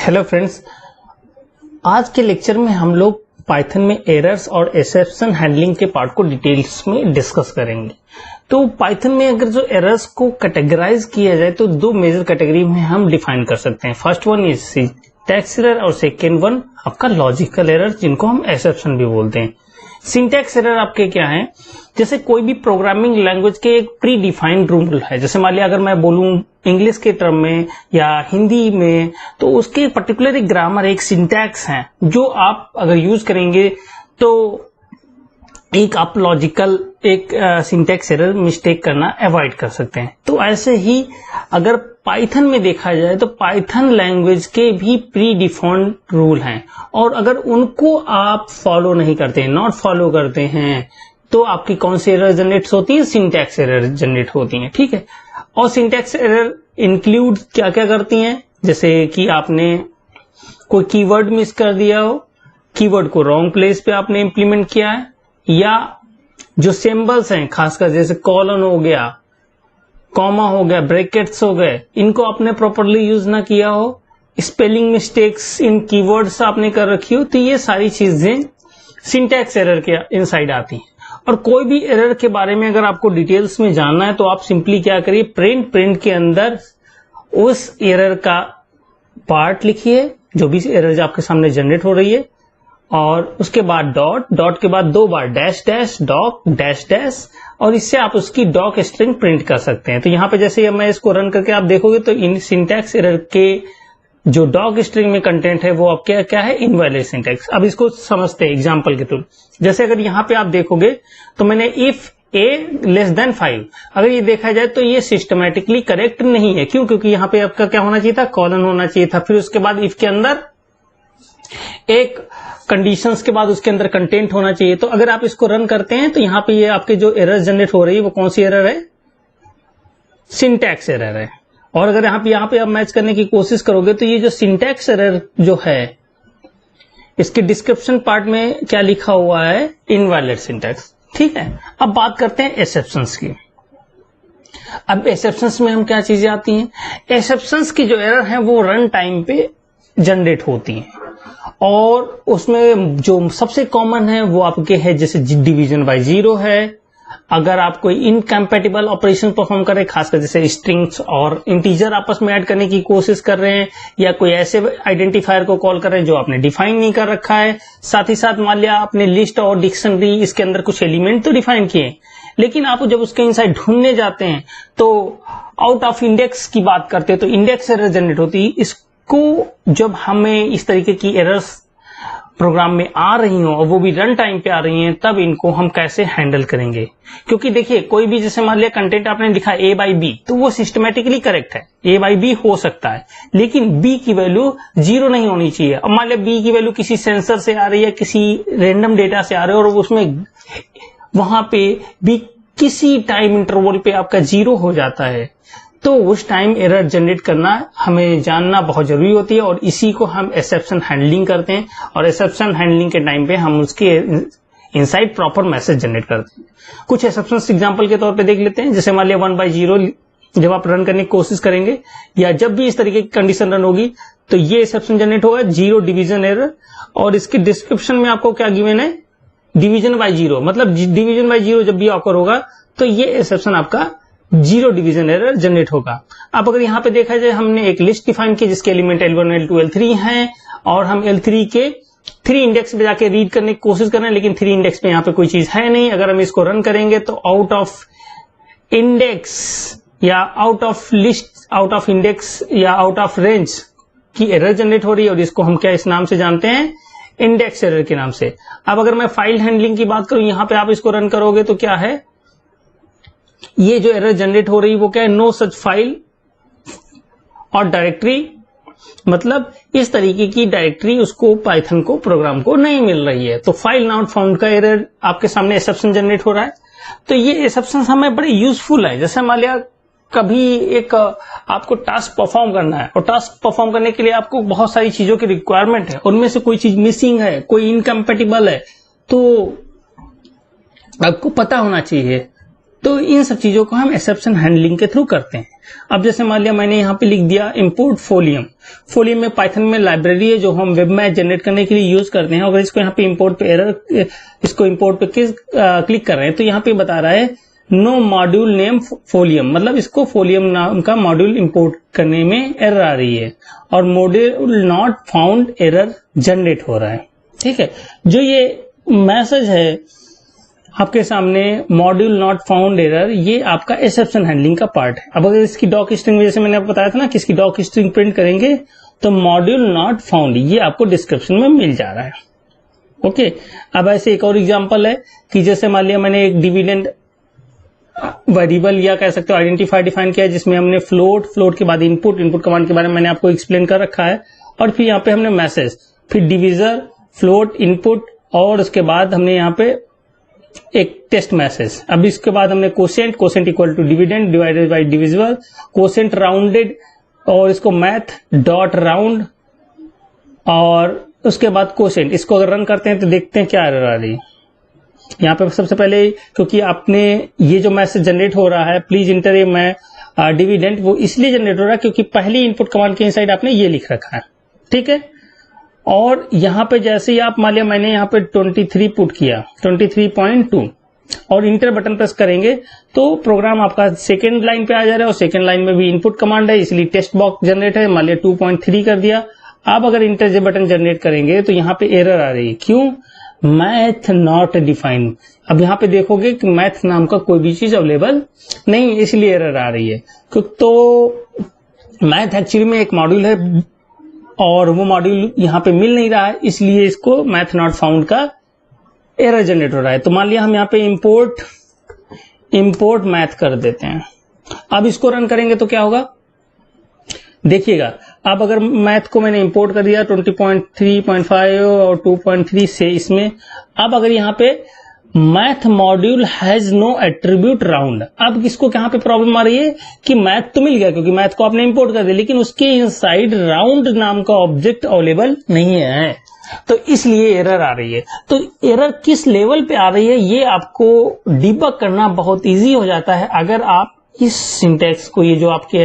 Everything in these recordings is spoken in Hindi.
हेलो फ्रेंड्स, आज के लेक्चर में हम लोग पाइथन में एरर्स और एक्सेप्शन हैंडलिंग के पार्ट को डिटेल्स में डिस्कस करेंगे। तो पाइथन में अगर जो एरर्स को कैटेगराइज किया जाए तो दो मेजर कैटेगरी में हम डिफाइन कर सकते हैं। First one is syntax error और सेकेंड वन आपका लॉजिकल एरर, जिनको हम एक्सेप्शन भी बोलते हैं। सिंटैक्स एरर आपके क्या है, जैसे कोई भी प्रोग्रामिंग लैंग्वेज के एक प्री डिफाइंड रूल है। जैसे मान लिया अगर मैं बोलूं इंग्लिश के टर्म में या हिंदी में, तो उसके पर्टिकुलर एक ग्रामर, एक सिंटैक्स है जो आप अगर यूज करेंगे तो एक आप लॉजिकल एक सिंटैक्स एरर मिस्टेक करना अवॉइड कर सकते हैं। तो ऐसे ही अगर पाइथन में देखा जाए तो पाइथन लैंग्वेज के भी प्री डिफाइंड रूल हैं, और अगर उनको आप फॉलो नहीं करते हैं, नॉट फॉलो करते हैं, तो आपकी कौन सी एरर जनरेट होती है? सिंटैक्स एरर जनरेट होती है। ठीक है, और सिंटैक्स एरर इंक्लूड क्या क्या करती हैं, जैसे कि आपने कोई कीवर्ड मिस कर दिया हो, कीवर्ड को रॉन्ग प्लेस पे आपने इंप्लीमेंट किया है, या जो सिंबल्स हैं खासकर जैसे कॉलन हो गया, कॉमा हो गया, ब्रैकेट्स हो गए, इनको आपने प्रॉपरली यूज ना किया हो, स्पेलिंग मिस्टेक्स इन कीवर्ड्स आपने कर रखी हो, तो ये सारी चीजें सिंटैक्स एरर के इनसाइड आती हैं। और कोई भी एरर के बारे में अगर आपको डिटेल्स में जानना है तो आप सिंपली क्या करिए, प्रिंट के अंदर उस एरर का पार्ट लिखिए, जो भी एरर आपके सामने जनरेट हो रही है, और उसके बाद डॉट के बाद 2 बार dash dash dock dash dash, और इससे आप उसकी डॉक स्ट्रिंग प्रिंट कर सकते हैं। तो यहाँ पे जैसे मैं इसको रन करके आप देखोगे तो इन सिंटैक्स एरर के जो डॉक स्ट्रिंग में कंटेंट है वो आप क्या है, इनवैलिड सिंटैक्स। अब इसको समझते हैं एग्जांपल के थ्रू। जैसे अगर यहाँ पे आप देखोगे तो मैंने इफ a लेस देन 5, अगर ये देखा जाए तो ये सिस्टमैटिकली करेक्ट नहीं है। क्यों? क्योंकि यहाँ पे आपका क्या होना चाहिए था, कॉलन होना चाहिए था, फिर उसके बाद इफ के अंदर एक कंडीशंस के बाद उसके अंदर कंटेंट होना चाहिए। तो अगर आप इसको रन करते हैं तो यहाँ पे ये आपके जो एरर जनरेट हो रही है वो कौन सी एरर है? सिंटैक्स एरर है। और अगर यहाँ पे आप मैच करने की कोशिश करोगे तो ये जो सिंटैक्स एरर जो है, इसके डिस्क्रिप्शन पार्ट में क्या लिखा हुआ है? Invalid syntax. ठीक है, अब बात करते हैं एक्सेप्शंस की। अब एक्सेप्शंस में हम क्या चीजें आती हैं? एक्सेप्शंस की जो एरर है वो रन टाइम पे जनरेट होती हैं, और उसमें जो सबसे कॉमन है वो आपके है जैसे डिवीजन बाय जीरो है। अगर आप कोई इनकम्पैटिबल ऑपरेशन परफॉर्म कर रहे हैं, खासकर जैसे स्ट्रिंग्स और इंटीजर आपस में ऐड करने की कोशिश कर रहे हैं, या कोई ऐसे आइडेंटिफायर को कॉल कर रहे हैं जो आपने डिफाइन नहीं कर रखा है। साथ ही साथ मान लिया आपने लिस्ट और डिक्शनरी, इसके अंदर कुछ एलिमेंट तो डिफाइन किए, लेकिन आप जब उसके इनसाइड ढूंढने जाते हैं तो आउट ऑफ इंडेक्स की बात करते हैं तो इंडेक्स एरर जनरेट होती है। इसको जब हमें इस तरीके की एरर्स प्रोग्राम में आ रही हो और वो भी रन टाइम पे आ रही हैं, तब इनको हम कैसे हैंडल करेंगे? क्योंकि देखिए, कोई भी जैसे मान लिया कंटेंट आपने लिखा a बाई बी, तो वो सिस्टमेटिकली करेक्ट है, a बाई बी हो सकता है, लेकिन b की वैल्यू 0 नहीं होनी चाहिए। अब मान लिया b की वैल्यू किसी सेंसर से आ रही है, किसी रेंडम डेटा से आ रही है, और उसमें वहां पे b किसी टाइम इंटरवल पे आपका 0 हो जाता है, तो उस टाइम एरर जनरेट करना हमें जानना बहुत जरूरी होती है, और इसी को हम एक्सेप्शन हैंडलिंग करते हैं। और एक्सेप्शन हैंडलिंग के टाइम पे हम उसके इनसाइड प्रॉपर मैसेज जनरेट करते हैं। कुछ एक्सेप्शन एग्जांपल के तौर पे देख लेते हैं। जैसे मान लिया 1/0 जब आप रन करने की कोशिश करेंगे, या जब भी इस तरीके की कंडीशन रन होगी, तो ये एक्सेप्शन जनरेट होगा, 0 डिवीजन एरर। और इसके डिस्क्रिप्शन में आपको क्या गिवन है? डिवीजन बाय 0, मतलब डिवीजन बाय 0 जब भी ऑकर होगा तो ये एक्सेप्शन आपका 0 डिवीजन एरर जनरेट होगा। अब अगर यहाँ पे देखा जाए, हमने एक लिस्ट डिफाइन की जिसके एलिमेंट L1, L2, L3 हैं, और हम L3 के 3 इंडेक्स पे जाके रीड करने की कोशिश कर रहे हैं, लेकिन 3 इंडेक्स पे यहाँ पे कोई चीज है नहीं। अगर हम इसको रन करेंगे तो आउट ऑफ इंडेक्स या out of list, out of index या आउट ऑफ रेंज की एरर जनरेट हो रही है, और इसको हम क्या इस नाम से जानते हैं? इंडेक्स एरर के नाम से। अब अगर मैं फाइल हैंडलिंग की बात करूं, यहाँ पे आप इसको रन करोगे तो क्या है, ये जो एरर जनरेट हो रही है वो क्या है? नो सच फाइल और डायरेक्टरी, मतलब इस तरीके की डायरेक्टरी उसको पाइथन को प्रोग्राम को नहीं मिल रही है। तो फाइल नॉट फाउंड का एरर आपके सामने एक्सेप्शन जनरेट हो रहा है। तो ये एक्सेप्शन हमें बड़े यूजफुल है। जैसे मान लिया कभी एक आपको टास्क परफॉर्म करना है, और टास्क परफॉर्म करने के लिए आपको बहुत सारी चीजों की रिक्वायरमेंट है, उनमें से कोई चीज मिसिंग है, कोई इनकम्पैटिबल है, तो आपको पता होना चाहिए तो इन सब चीजों को हम एक्सेप्शन हैंडलिंग के थ्रू करते हैं। अब जैसे मान लिया मैंने यहाँ पे लिख दिया इंपोर्ट फोलियम। फोलियम में पाइथन में लाइब्रेरी है जो हम वेब मैथ जनरेट करने के लिए यूज करते हैं। अगर इसको यहाँ पे इंपोर्ट पे एरर, इसको इंपोर्ट पे क्लिक कर रहे हैं तो यहाँ पे बता रहा है नो मॉड्यूल नेम फोलियम, मतलब इसको फोलियम नाम का मॉड्यूल इंपोर्ट करने में एरर आ रही है और module not found error generate हो रहा है। ठीक है, जो ये मैसेज है आपके सामने मॉड्यूल नॉट फाउंड एरर, ये आपका एक्सेप्शन हैंडलिंग का पार्ट है। अब अगर इसकी डॉक स्ट्रिंग, जैसे मैंने आपको बताया था ना कि इसकी डॉक स्ट्रिंग प्रिंट करेंगे तो मॉड्यूल नॉट फाउंड ये आपको डिस्क्रिप्शन में मिल जा रहा है। ओके, अब ऐसे एक और एग्जांपल है कि जैसे मान लिया मैंने एक डिविडेंड वेरिएबल या कह सकते हो आइडेंटिफायर डिफाइन किया जिसमें हमने फ्लोट के बाद इनपुट कमांड के बारे में मैंने आपको एक्सप्लेन कर रखा है, और फिर यहाँ पे हमने मैसेज, फिर डिविजर, फ्लोट, इनपुट, और उसके बाद हमने यहाँ पे एक टेस्ट मैसेज। अब इसके बाद हमने quotient equal to dividend divided by divisible, quotient rounded, और इसको मैथ डॉट राउंड, और उसके बाद कोसेंट। इसको अगर रन करते हैं तो देखते हैं क्या एरर आ रही है। यहाँ पे सबसे पहले क्योंकि आपने ये जो मैसेज जनरेट हो रहा है प्लीज इंटर ए मैं डिविडेंड, वो इसलिए जनरेट हो रहा है क्योंकि पहली इनपुट कमांड के इनसाइड आपने ये लिख रखा है। ठीक है, और यहाँ पे जैसे ही आप मान लिया मैंने यहाँ पे 23 पुट किया, 23.2, और इंटर बटन प्रेस करेंगे तो प्रोग्राम आपका सेकेंड लाइन पे आ जा रहा है, और सेकेंड लाइन में भी इनपुट कमांड है इसलिए टेक्स्ट बॉक्स जनरेट है, मान लिया 2.3 कर दिया। आप अगर इंटर जे बटन जनरेट करेंगे तो यहाँ पे एरर आ रही है, क्यों? Math not defined. अब यहाँ पे देखोगे कि मैथ नाम का कोई भी चीज अवेलेबल नहीं, इसलिए एरर आ रही है। तो मैथ एक्चुअली में एक मॉड्यूल है और वो मॉड्यूल यहाँ पे मिल नहीं रहा है, इसलिए इसको मैथ नॉट फाउंड का एरर जनरेट हो रहा है। तो मान लिया हम यहाँ पे इंपोर्ट मैथ कर देते हैं। अब इसको रन करेंगे तो क्या होगा, देखिएगा। अब अगर मैथ को मैंने इंपोर्ट कर दिया 20.3.5 और 2.3 से इसमें, अब अगर यहाँ पे math module has no attribute round, अब इसको कहाँ पे प्रॉब्लम आ रही है कि मैथ तो मिल गया क्योंकि मैथ को आपने इंपोर्ट कर दिया, लेकिन उसके इनसाइड राउंड नाम का ऑब्जेक्ट अवेलेबल नहीं है, तो इसलिए एरर आ रही है। तो एरर किस लेवल पे आ रही है ये आपको डिबग करना बहुत इजी हो जाता है अगर आप इस सिंटैक्स को, ये जो आपके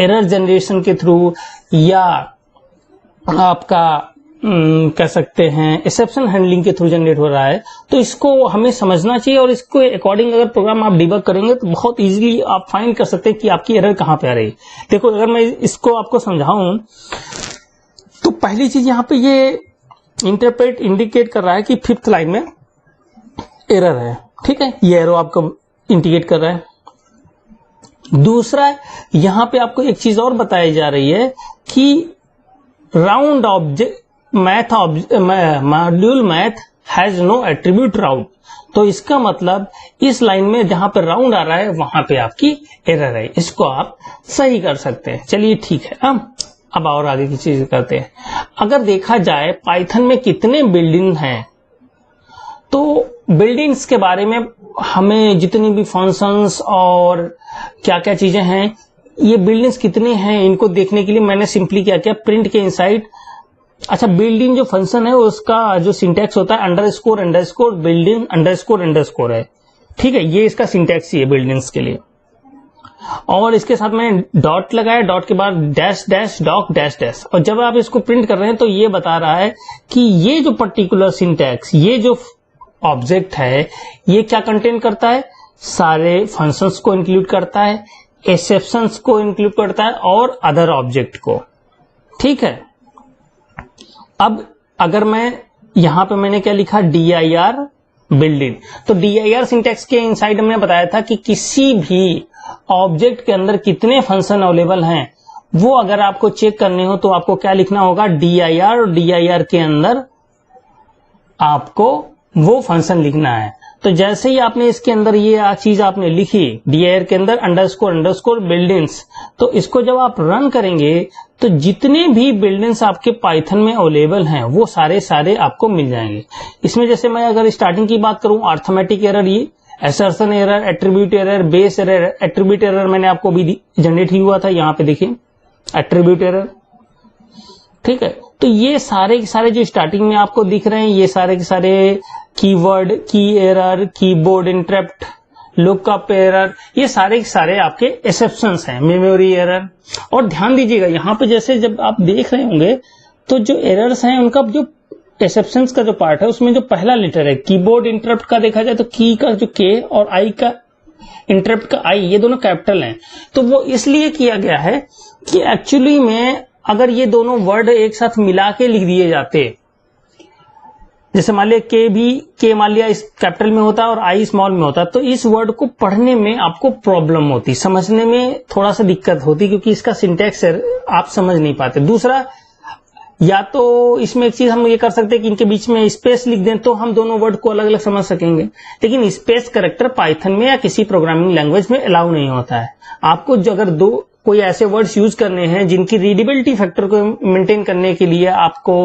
एरर जनरेशन के थ्रू या आपका कह सकते हैं एक्सेप्शन हैंडलिंग के थ्रू जनरेट हो रहा है, तो इसको हमें समझना चाहिए और इसको अकॉर्डिंग अगर प्रोग्राम आप डिबग करेंगे तो बहुत इजीली आप फाइंड कर सकते हैं कि आपकी एरर कहाँ पे आ रही है। देखो, अगर मैं इसको आपको समझाऊं तो पहली चीज यहाँ पे ये इंटरप्रेट इंडिकेट कर रहा है कि 5th लाइन में एरर है। ठीक है, ये एरो आपको इंडिकेट कर रहा है। दूसरा, यहां पे आपको एक चीज और बताई जा रही है कि round object math module math has no attribute round, तो इसका मतलब इस लाइन में जहां पर राउंड आ रहा है वहां पे आपकी एरर है, इसको आप सही कर सकते हैं। चलिए ठीक है, अब और आगे की चीज करते हैं। अगर देखा जाए पाइथन में कितने बिल्डिंग हैं, तो बिल्डिंग्स के बारे में हमें जितनी भी फंक्शंस और क्या क्या चीजें हैं, ये बिल्डिंग्स कितने हैं, इनको देखने के लिए मैंने सिंपली क्या किया, प्रिंट के इनसाइड, अच्छा बिल्डिंग जो फंक्शन है उसका जो सिंटैक्स होता है underscore underscore building underscore underscore है। ठीक है, ये इसका सिंटैक्स ही है बिल्डिंग्स के लिए। और इसके साथ में डॉट लगाया, डॉट के बाद dash dash dock dash dash, और जब आप इसको प्रिंट कर रहे हैं तो ये बता रहा है कि ये जो पर्टिकुलर सिंटैक्स, ये जो ऑब्जेक्ट है, ये क्या कंटेन करता है, सारे फंक्शंस को इंक्लूड करता है, एक्सेप्शंस को इंक्लूड करता है और अदर ऑब्जेक्ट को। ठीक है, अब अगर मैं यहां पे मैंने क्या लिखा, dir बिल्डिंग, तो dir सिंटैक्स के इनसाइड हमने बताया था कि किसी भी ऑब्जेक्ट के अंदर कितने फंक्शन अवेलेबल हैं वो अगर आपको चेक करने हो तो आपको क्या लिखना होगा, dir, और dir के अंदर आपको वो फंक्शन लिखना है। तो जैसे ही आपने इसके अंदर ये चीज आपने लिखी dir के अंदर अंडरस्कोर अंडरस्कोर बिल्डिंग्स, तो इसको जब आप रन करेंगे तो जितने भी बिल्डिंग्स आपके पाइथन में अवेलेबल हैं वो सारे सारे आपको मिल जाएंगे। इसमें जैसे मैं अगर स्टार्टिंग की बात करूं, अर्थमेटिक एरर, ये assertion error, attribute error, base error, attribute error मैंने आपको भी जनरेट ही हुआ था, यहाँ पे देखिए एट्रीब्यूट एरर। ठीक है, तो ये सारे के सारे जो स्टार्टिंग में आपको दिख रहे हैं, ये सारे के सारे कीवर्ड, की error, keyboard interrupt, lookup error, ये सारे सारे आपके एक्सेप्शंस हैं, मेमोरी एरर। और ध्यान दीजिएगा यहाँ पे जैसे जब आप देख रहे होंगे तो जो एरर्स हैं उनका जो एक्सेप्शंस का जो पार्ट है उसमें जो पहला लेटर है कीबोर्ड इंटरप्ट का देखा जाए तो की का जो के और आई का इंटरप्ट का आई, ये दोनों कैपिटल हैं। तो वो इसलिए किया गया है कि एक्चुअली में अगर ये दोनों वर्ड एक साथ मिला के लिख दिए जाते, जैसे मान लिया के मान लिया इस कैपिटल में होता और आई स्मॉल में होता, तो इस वर्ड को पढ़ने में आपको प्रॉब्लम होती, समझने में थोड़ा सा दिक्कत होती, क्योंकि इसका सिंटैक्स आप समझ नहीं पाते। दूसरा, या तो इसमें एक चीज हम ये कर सकते हैं कि इनके बीच में स्पेस लिख दें तो हम दोनों वर्ड को अलग अलग समझ सकेंगे, लेकिन स्पेस कैरेक्टर पाइथन में या किसी प्रोग्रामिंग लैंग्वेज में अलाउ नहीं होता है। आपको जो अगर कोई ऐसे वर्ड्स यूज करने हैं जिनकी रीडेबिलिटी फैक्टर को मेंटेन करने के लिए आपको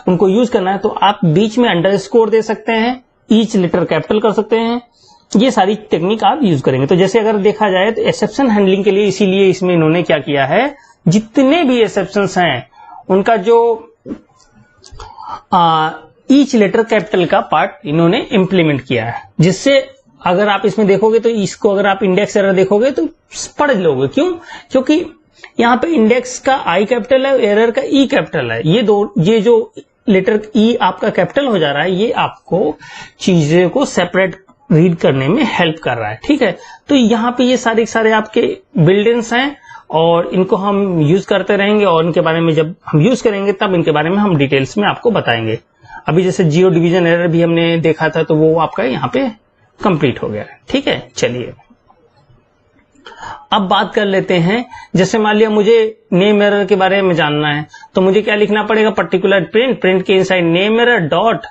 उनको यूज करना है, तो आप बीच में अंडरस्कोर दे सकते हैं, ईच लेटर कैपिटल कर सकते हैं, ये सारी टेक्निक आप यूज करेंगे। तो जैसे अगर देखा जाए तो एक्सेप्शन हैंडलिंग के लिए इसीलिए इसमें इन्होंने क्या किया है, जितने भी एक्सेप्शंस हैं उनका जो ईच लेटर कैपिटल का पार्ट इन्होंने इंप्लीमेंट किया है, जिससे अगर आप इसमें देखोगे तो इसको अगर आप इंडेक्स एरर देखोगे तो पढ़ लोगे। क्यों? क्योंकि यहाँ पे इंडेक्स का आई कैपिटल है, एरर का ई कैपिटल है। ये जो लेटर ई आपका कैपिटल हो जा रहा है, ये आपको चीजें को सेपरेट रीड करने में हेल्प कर रहा है। ठीक है, तो यहाँ पे ये सारे आपके बिल्डिंग्स हैं और इनको हम यूज करते रहेंगे, और इनके बारे में जब हम यूज करेंगे तब इनके बारे में हम डिटेल्स में आपको बताएंगे। अभी जैसे जियो डिवीजन एरर भी हमने देखा था, तो वो आपका यहाँ पे कंप्लीट हो गया है। ठीक है, चलिए अब बात कर लेते हैं। जैसे मान लिया मुझे नेम एरर के बारे में जानना है, तो मुझे क्या लिखना पड़ेगा, पर्टिकुलर प्रिंट के इनसाइड नेम एरर डॉट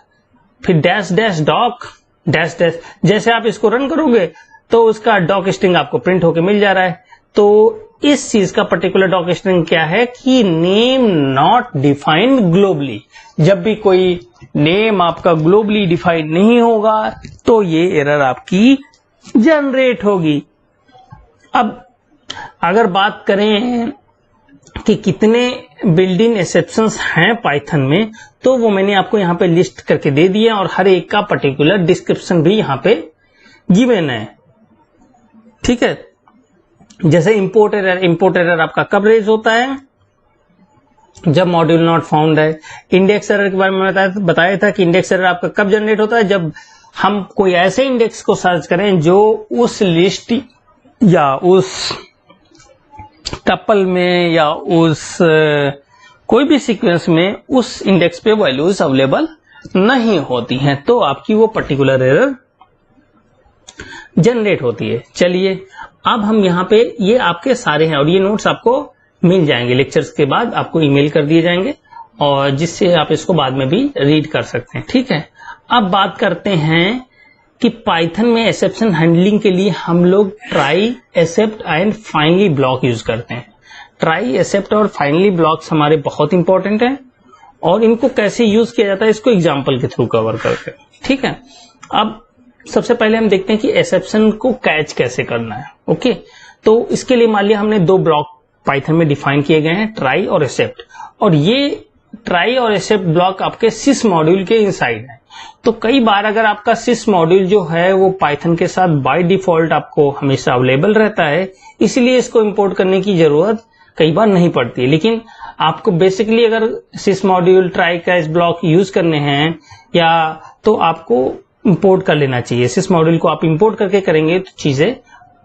फिर dash dash dock dash dash. जैसे आप इसको रन करोगे तो उसका डॉक स्ट्रिंग आपको प्रिंट होके मिल जा रहा है। तो इस चीज का पर्टिकुलर डॉक स्ट्रिंग क्या है कि नेम नॉट डिफाइंड ग्लोबली। जब भी कोई नेम आपका ग्लोबली डिफाइंड नहीं होगा तो ये एरर आपकी जनरेट होगी। अब अगर बात करें कि कितने बिल्ट इन एक्सेप्शंस हैं पाइथन में, तो वो मैंने आपको यहाँ पे लिस्ट करके दे दिया और हर एक का पर्टिकुलर डिस्क्रिप्शन भी यहाँ पे गिवन है। ठीक है, जैसे इंपोर्ट एरर आपका कब रेज होता है, जब मॉड्यूल नॉट फाउंड है। इंडेक्स एरर के बारे में बताया था कि इंडेक्स एरर आपका कब जनरेट होता है, जब हम कोई ऐसे इंडेक्स को सर्च करें जो उस लिस्ट या उस टपल में या उस कोई भी सीक्वेंस में उस इंडेक्स पे वैल्यूज अवेलेबल नहीं होती हैं, तो आपकी वो पर्टिकुलर एरर जनरेट होती है। चलिए अब हम यहाँ पे ये आपके सारे हैं और ये नोट्स आपको मिल जाएंगे, लेक्चर्स के बाद आपको ईमेल कर दिए जाएंगे और जिससे आप इसको बाद में भी रीड कर सकते हैं। ठीक है, अब बात करते हैं कि पाइथन में एक्सेप्शन हैंडलिंग के लिए हम लोग try, except and finally block use करते हैं। ट्राई, एक्सेप्ट और फाइनली ब्लॉक्स हमारे बहुत इंपॉर्टेंट हैं और इनको कैसे यूज किया जाता है इसको एग्जाम्पल के थ्रू कवर करते हैं। ठीक है, अब सबसे पहले हम देखते हैं कि एक्सेप्शन को कैच कैसे करना है। ओके, तो इसके लिए मान लिया हमने दो ब्लॉक पाइथन में डिफाइन किए गए हैं, ट्राई और एक्सेप्ट, और ये ट्राई और एक्सेप्ट ब्लॉक आपके सिस मॉड्यूल के इनसाइड है। तो कई बार अगर आपका सिस मॉड्यूल जो है वो पाइथन के साथ बाय डिफॉल्ट आपको हमेशा अवेलेबल रहता है, इसलिए इसको इंपोर्ट करने की जरूरत कई बार नहीं पड़ती है। लेकिन आपको बेसिकली अगर sys module, try, catch block use करने हैं या तो आपको इंपोर्ट कर लेना चाहिए। सिस मॉड्यूल को आप इंपोर्ट करके करेंगे तो चीजें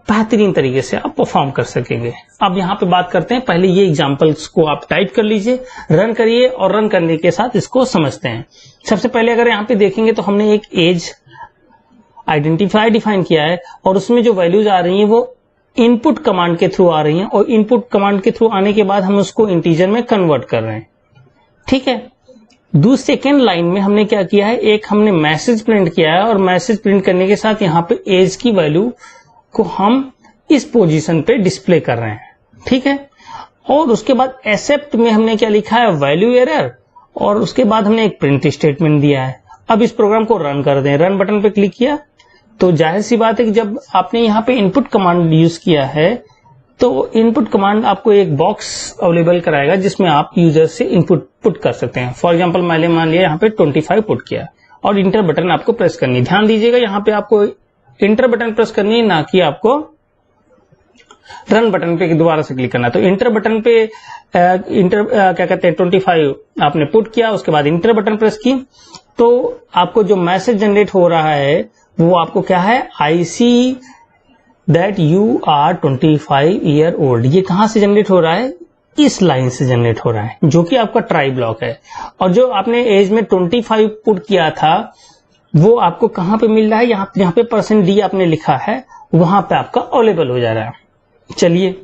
बेहतरीन तरीके से आप परफॉर्म कर सकेंगे। अब यहाँ पे बात करते हैं, पहले ये एग्जांपल्स को आप टाइप कर लीजिए, रन करिए और रन करने के साथ इसको समझते हैं। सबसे पहले अगर यहाँ पे देखेंगे तो हमने एक एज आइडेंटिफायर डिफाइन किया है और उसमें जो वैल्यूज आ रही हैं वो इनपुट कमांड के थ्रू आ रही हैं और इनपुट कमांड के थ्रू आने के बाद हम उसको इंटीजर में कन्वर्ट कर रहे हैं। ठीक है, दूसरी सेकेंड लाइन में हमने क्या किया है, एक हमने मैसेज प्रिंट किया है और मैसेज प्रिंट करने के साथ यहाँ पे एज की वैल्यू को हम इस पोजीशन पे डिस्प्ले कर रहे हैं। ठीक है, और उसके बाद एक्सेप्ट में हमने क्या लिखा है, वैल्यू एरर, और उसके बाद हमने एक प्रिंट स्टेटमेंट दिया है। अब इस प्रोग्राम को रन कर दें, रन बटन पे क्लिक किया तो जाहिर सी बात है कि जब आपने यहाँ पे इनपुट कमांड यूज किया है तो इनपुट कमांड आपको एक बॉक्स अवेलेबल कराएगा जिसमें आप यूजर से इनपुट पुट कर सकते हैं। फॉर एग्जांपल मैंने मान लिया यहाँ पे 25 पुट किया और इंटर बटन आपको प्रेस करनी। ध्यान दीजिएगा यहाँ पे आपको इंटर बटन प्रेस करनी है, ना कि आपको रन बटन पे दोबारा से क्लिक करना। तो इंटर बटन पे क्या कहते हैं 25 आपने पुट किया, उसके बाद इंटर बटन प्रेस की, तो आपको जो मैसेज जनरेट हो रहा है वो आपको क्या है, I see that you are 25 year old. ये कहां से जनरेट हो रहा है, इस लाइन से जनरेट हो रहा है, जो कि आपका ट्राई ब्लॉक है। और जो आपने एज में 25 पुट किया था वो आपको कहां पे मिल रहा है, यहाँ पे %d आपने लिखा है, वहां पे आपका अवेलेबल हो जा रहा है। चलिए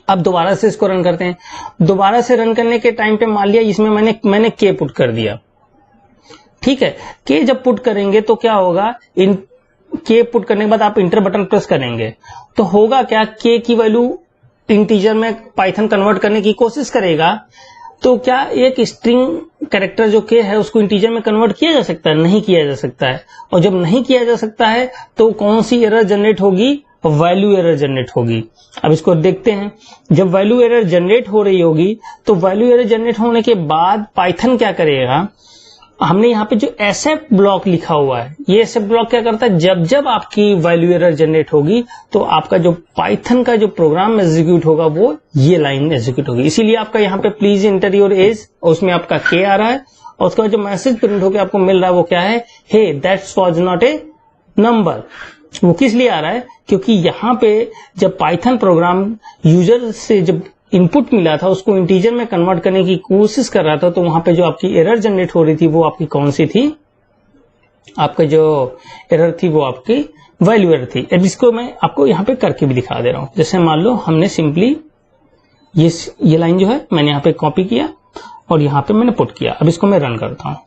अब दोबारा से इसको रन करते हैं। दोबारा से रन करने के टाइम पे मान लिया इसमें मैंने के पुट कर दिया, ठीक है। के जब पुट करेंगे तो क्या होगा, इन के पुट करने के बाद आप इंटर बटन प्रेस करेंगे तो होगा क्या, के की वैल्यू इंटीजर में पाइथन कन्वर्ट करने की कोशिश करेगा, तो क्या एक स्ट्रिंग कैरेक्टर जो के है उसको इंटीजर में कन्वर्ट किया जा सकता है, नहीं किया जा सकता है। और जब नहीं किया जा सकता है तो कौन सी एरर जनरेट होगी, वैल्यू एरर जनरेट होगी। अब इसको देखते हैं, जब वैल्यू एरर जनरेट हो रही होगी तो वैल्यू एरर जनरेट होने के बाद पाइथन क्या करेगा, हमने यहाँ पे जो एसएफ ब्लॉक लिखा हुआ है, ये एसएफ ब्लॉक क्या करता है, जब जब आपकी वैल्यू एरर जनरेट होगी तो आपका जो पाइथन का जो प्रोग्राम एग्जीक्यूट होगा वो ये लाइन एग्जीक्यूट होगी। इसीलिए आपका यहाँ पे प्लीज इंटर योर एज, उसमें आपका के आ रहा है, और उसका जो मैसेज प्रिंट होकर आपको मिल रहा है वो क्या है, hey that's was not a number. वो किस लिए आ रहा है, क्योंकि यहाँ पे जब पाइथन प्रोग्राम यूजर से जब इनपुट मिला था उसको इंटीजर में कन्वर्ट करने की कोशिश कर रहा था, तो वहां पे जो आपकी एरर जनरेट हो रही थी वो आपकी कौन सी थी, आपका जो एरर थी वो आपकी वैल्यू एरर थी। अब इसको मैं आपको यहाँ पे करके भी दिखा दे रहा हूं। जैसे मान लो हमने सिंपली ये लाइन जो है मैंने यहाँ पे कॉपी किया और यहाँ पे मैंने पुट किया। अब इसको मैं रन करता हूँ।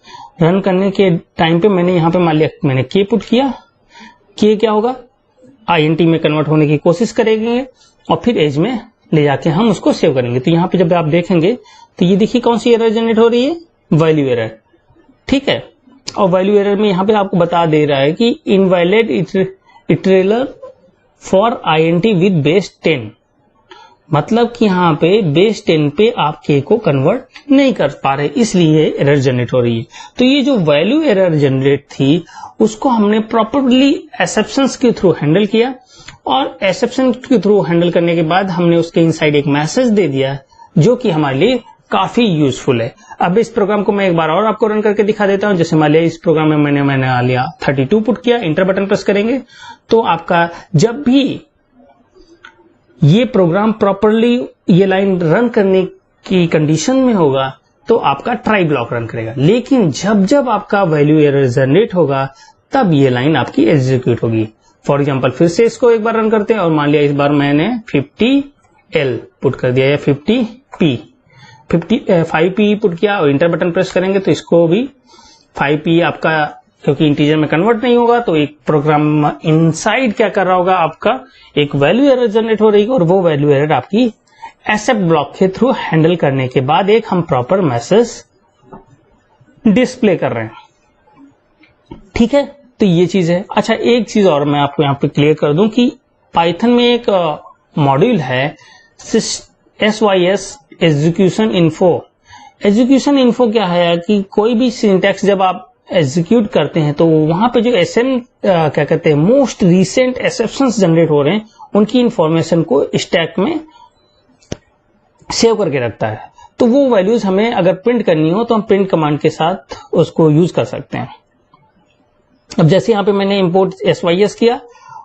रन करने के टाइम पे मैंने यहाँ पे मान लिया मैंने के पुट किया, के क्या होगा, INT में कन्वर्ट होने की कोशिश करेंगे और फिर एज में ले जाके हम उसको सेव करेंगे। तो यहाँ पे जब आप देखेंगे तो ये देखिए कौन सी एरर जनरेट हो रही है, वैल्यू एरर, ठीक है। और वैल्यू एरर में यहाँ पे आपको बता दे रहा है कि invalid literal for INT with base 10, मतलब कि यहाँ पे बेस 10 पे आप के को कन्वर्ट नहीं कर पा रहे, इसलिए एरर जनरेट हो रही है। तो ये जो वैल्यू एरर जनरेट थी उसको हमने प्रॉपरली एक्सेप्शंस के थ्रू हैंडल किया, और एक्सेप्शन के थ्रू हैंडल करने के बाद हमने उसके इनसाइड एक मैसेज दे दिया जो कि हमारे लिए काफी यूजफुल है। अब इस प्रोग्राम को मैं एक बार और आपको रन करके दिखा देता हूं। जैसे मान लिया इस प्रोग्राम में मैंने लिया 32 पुट किया, इंटर बटन प्रेस करेंगे तो आपका जब भी ये प्रोग्राम प्रॉपरली ये लाइन रन करने की कंडीशन में होगा तो आपका ट्राई ब्लॉक रन करेगा। लेकिन जब जब आपका वैल्यू एरर जनरेट होगा तब ये लाइन आपकी एग्जीक्यूट होगी। फॉर एग्जाम्पल फिर से इसको एक बार रन करते हैं और मान लिया इस बार मैंने 50L पुट कर दिया या 5P पुट किया और इंटर बटन प्रेस करेंगे तो इसको भी 5P आपका क्योंकि इंटीजर में कन्वर्ट नहीं होगा तो एक प्रोग्राम इनसाइड क्या कर रहा होगा, आपका एक वैल्यू एरर जनरेट हो रही है और वो वैल्यू एरर आपकी एक्सेप्ट ब्लॉक के थ्रू हैंडल करने के बाद एक हम प्रॉपर मैसेज डिस्प्ले कर रहे हैं, ठीक है। तो ये चीज है। अच्छा एक चीज और मैं आपको यहाँ पे क्लियर कर दूं कि पाइथन में एक मॉड्यूल है SYS execution info. Execution info क्या है कि कोई भी सिंटैक्स जब आप एग्जीक्यूट करते हैं तो वहां पे जो क्या कहते हैं मोस्ट रीसेंट एक्सेप्शंस जनरेट हो रहे हैं उनकी इंफॉर्मेशन को स्टैक में सेव करके रखता है। तो वो वैल्यूज हमें अगर प्रिंट करनी हो तो हम प्रिंट कमांड के साथ उसको यूज कर सकते हैं। अब जैसे यहाँ पे मैंने इंपोर्ट SYS किया,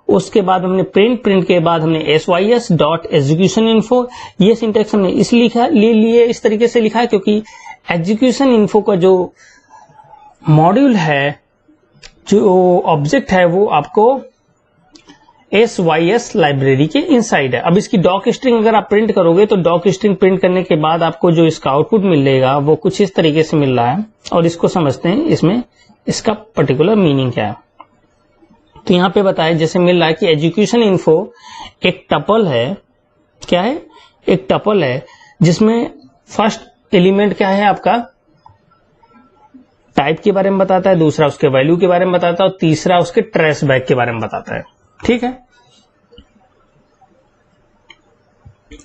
उसके बाद हमने प्रिंट के बाद हमने SYS डॉट एग्जीक्यूशन इन्फो, ये सिंटैक्स हमने इसलिए इस तरीके से लिखा है क्योंकि एग्जीक्यूशन इन्फो का जो मॉड्यूल है, जो ऑब्जेक्ट है वो आपको SYS लाइब्रेरी के इनसाइड है। अब इसकी डॉक स्ट्रिंग अगर आप प्रिंट करोगे तो डॉक स्ट्रिंग प्रिंट करने के बाद आपको जो इसका आउटपुट मिलेगा वो कुछ इस तरीके से मिल रहा है और इसको समझते हैं इसमें इसका पर्टिकुलर मीनिंग क्या है। तो यहाँ पे बताया जैसे मिल रहा है कि एजुकेशन इन्फो एक टपल है, क्या है, एक टपल है जिसमें फर्स्ट एलिमेंट क्या है आपका टाइप के बारे में बताता है, दूसरा उसके वैल्यू के बारे में बताता है और तीसरा उसके ट्रेस बैक के बारे में बताता है, ठीक है।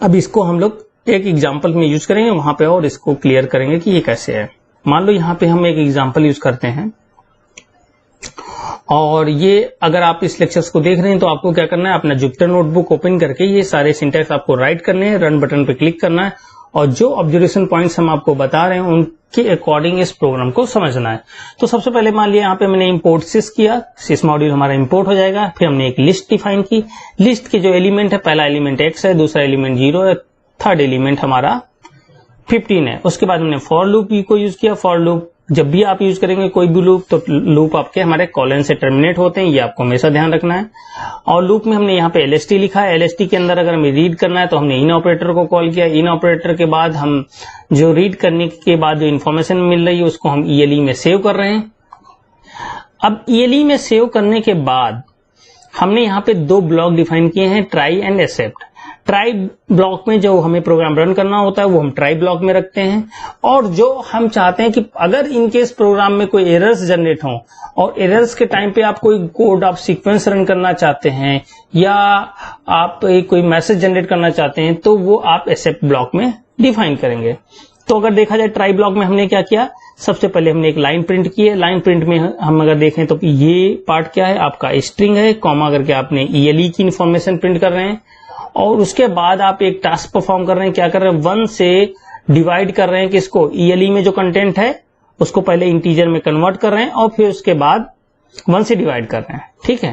अब इसको हम लोग एक एग्जांपल में यूज करेंगे वहां पे और इसको क्लियर करेंगे कि ये कैसे है। मान लो यहाँ पे हम एक एग्जांपल यूज करते हैं और ये अगर आप इस लेक्चर्स को देख रहे हैं तो आपको क्या करना है, अपना जुपिटर नोटबुक ओपन करके ये सारे सिंटैक्स आपको राइट करने हैं, रन बटन पे क्लिक करना है और जो ऑब्जर्वेशन पॉइंट्स हम आपको बता रहे हैं उनके अकॉर्डिंग इस प्रोग्राम को समझना है। तो सबसे पहले मान लिया यहाँ पे मैंने इंपोर्ट सिस किया, सिस मॉड्यूल हमारा इंपोर्ट हो जाएगा। फिर हमने एक लिस्ट डिफाइन की, लिस्ट के जो एलिमेंट है, पहला एलिमेंट x है, दूसरा एलिमेंट 0 है, थर्ड एलिमेंट हमारा 15 है। उसके बाद हमने फॉर लूप को यूज किया। फॉर लूप जब भी आप यूज करेंगे कोई भी लूप, तो लूप आपके हमारे कॉलन से टर्मिनेट होते हैं, ये आपको हमेशा ध्यान रखना है। और लूप में हमने यहाँ पे LST लिखा है, LST के अंदर अगर हमें रीड करना है तो हमने इन ऑपरेटर को कॉल किया। इन ऑपरेटर के बाद हम जो रीड करने के बाद जो इन्फॉर्मेशन मिल रही है उसको हम ELE में सेव कर रहे हैं। अब ELE में सेव करने के बाद हमने यहाँ पे दो ब्लॉक डिफाइन किए हैं, try and except. Try block में जो हमें प्रोग्राम रन करना होता है वो हम ट्राई ब्लॉक में रखते हैं, और जो हम चाहते हैं कि अगर इनकेस प्रोग्राम में कोई एरर्स जनरेट हो और एरर्स के टाइम पे आप कोई कोड आप सीक्वेंस रन करना चाहते हैं या आप कोई मैसेज जनरेट करना चाहते हैं तो वो आप एक्सेप्ट ब्लॉक में डिफाइन करेंगे। तो अगर देखा जाए ट्राई ब्लॉक में हमने क्या किया, सबसे पहले हमने एक लाइन प्रिंट की है। लाइन प्रिंट में हम अगर देखें तो ये पार्ट क्या है, आपका स्ट्रिंग है, कॉमा करके आपने ELE की इंफॉर्मेशन प्रिंट कर रहे हैं। और उसके बाद आप एक टास्क परफॉर्म कर रहे हैं, क्या कर रहे हैं, 1 से डिवाइड कर रहे हैं किसको, ELE में जो कंटेंट है उसको पहले इंटीजर में कन्वर्ट कर रहे हैं और फिर उसके बाद 1 से डिवाइड कर रहे हैं। ठीक है,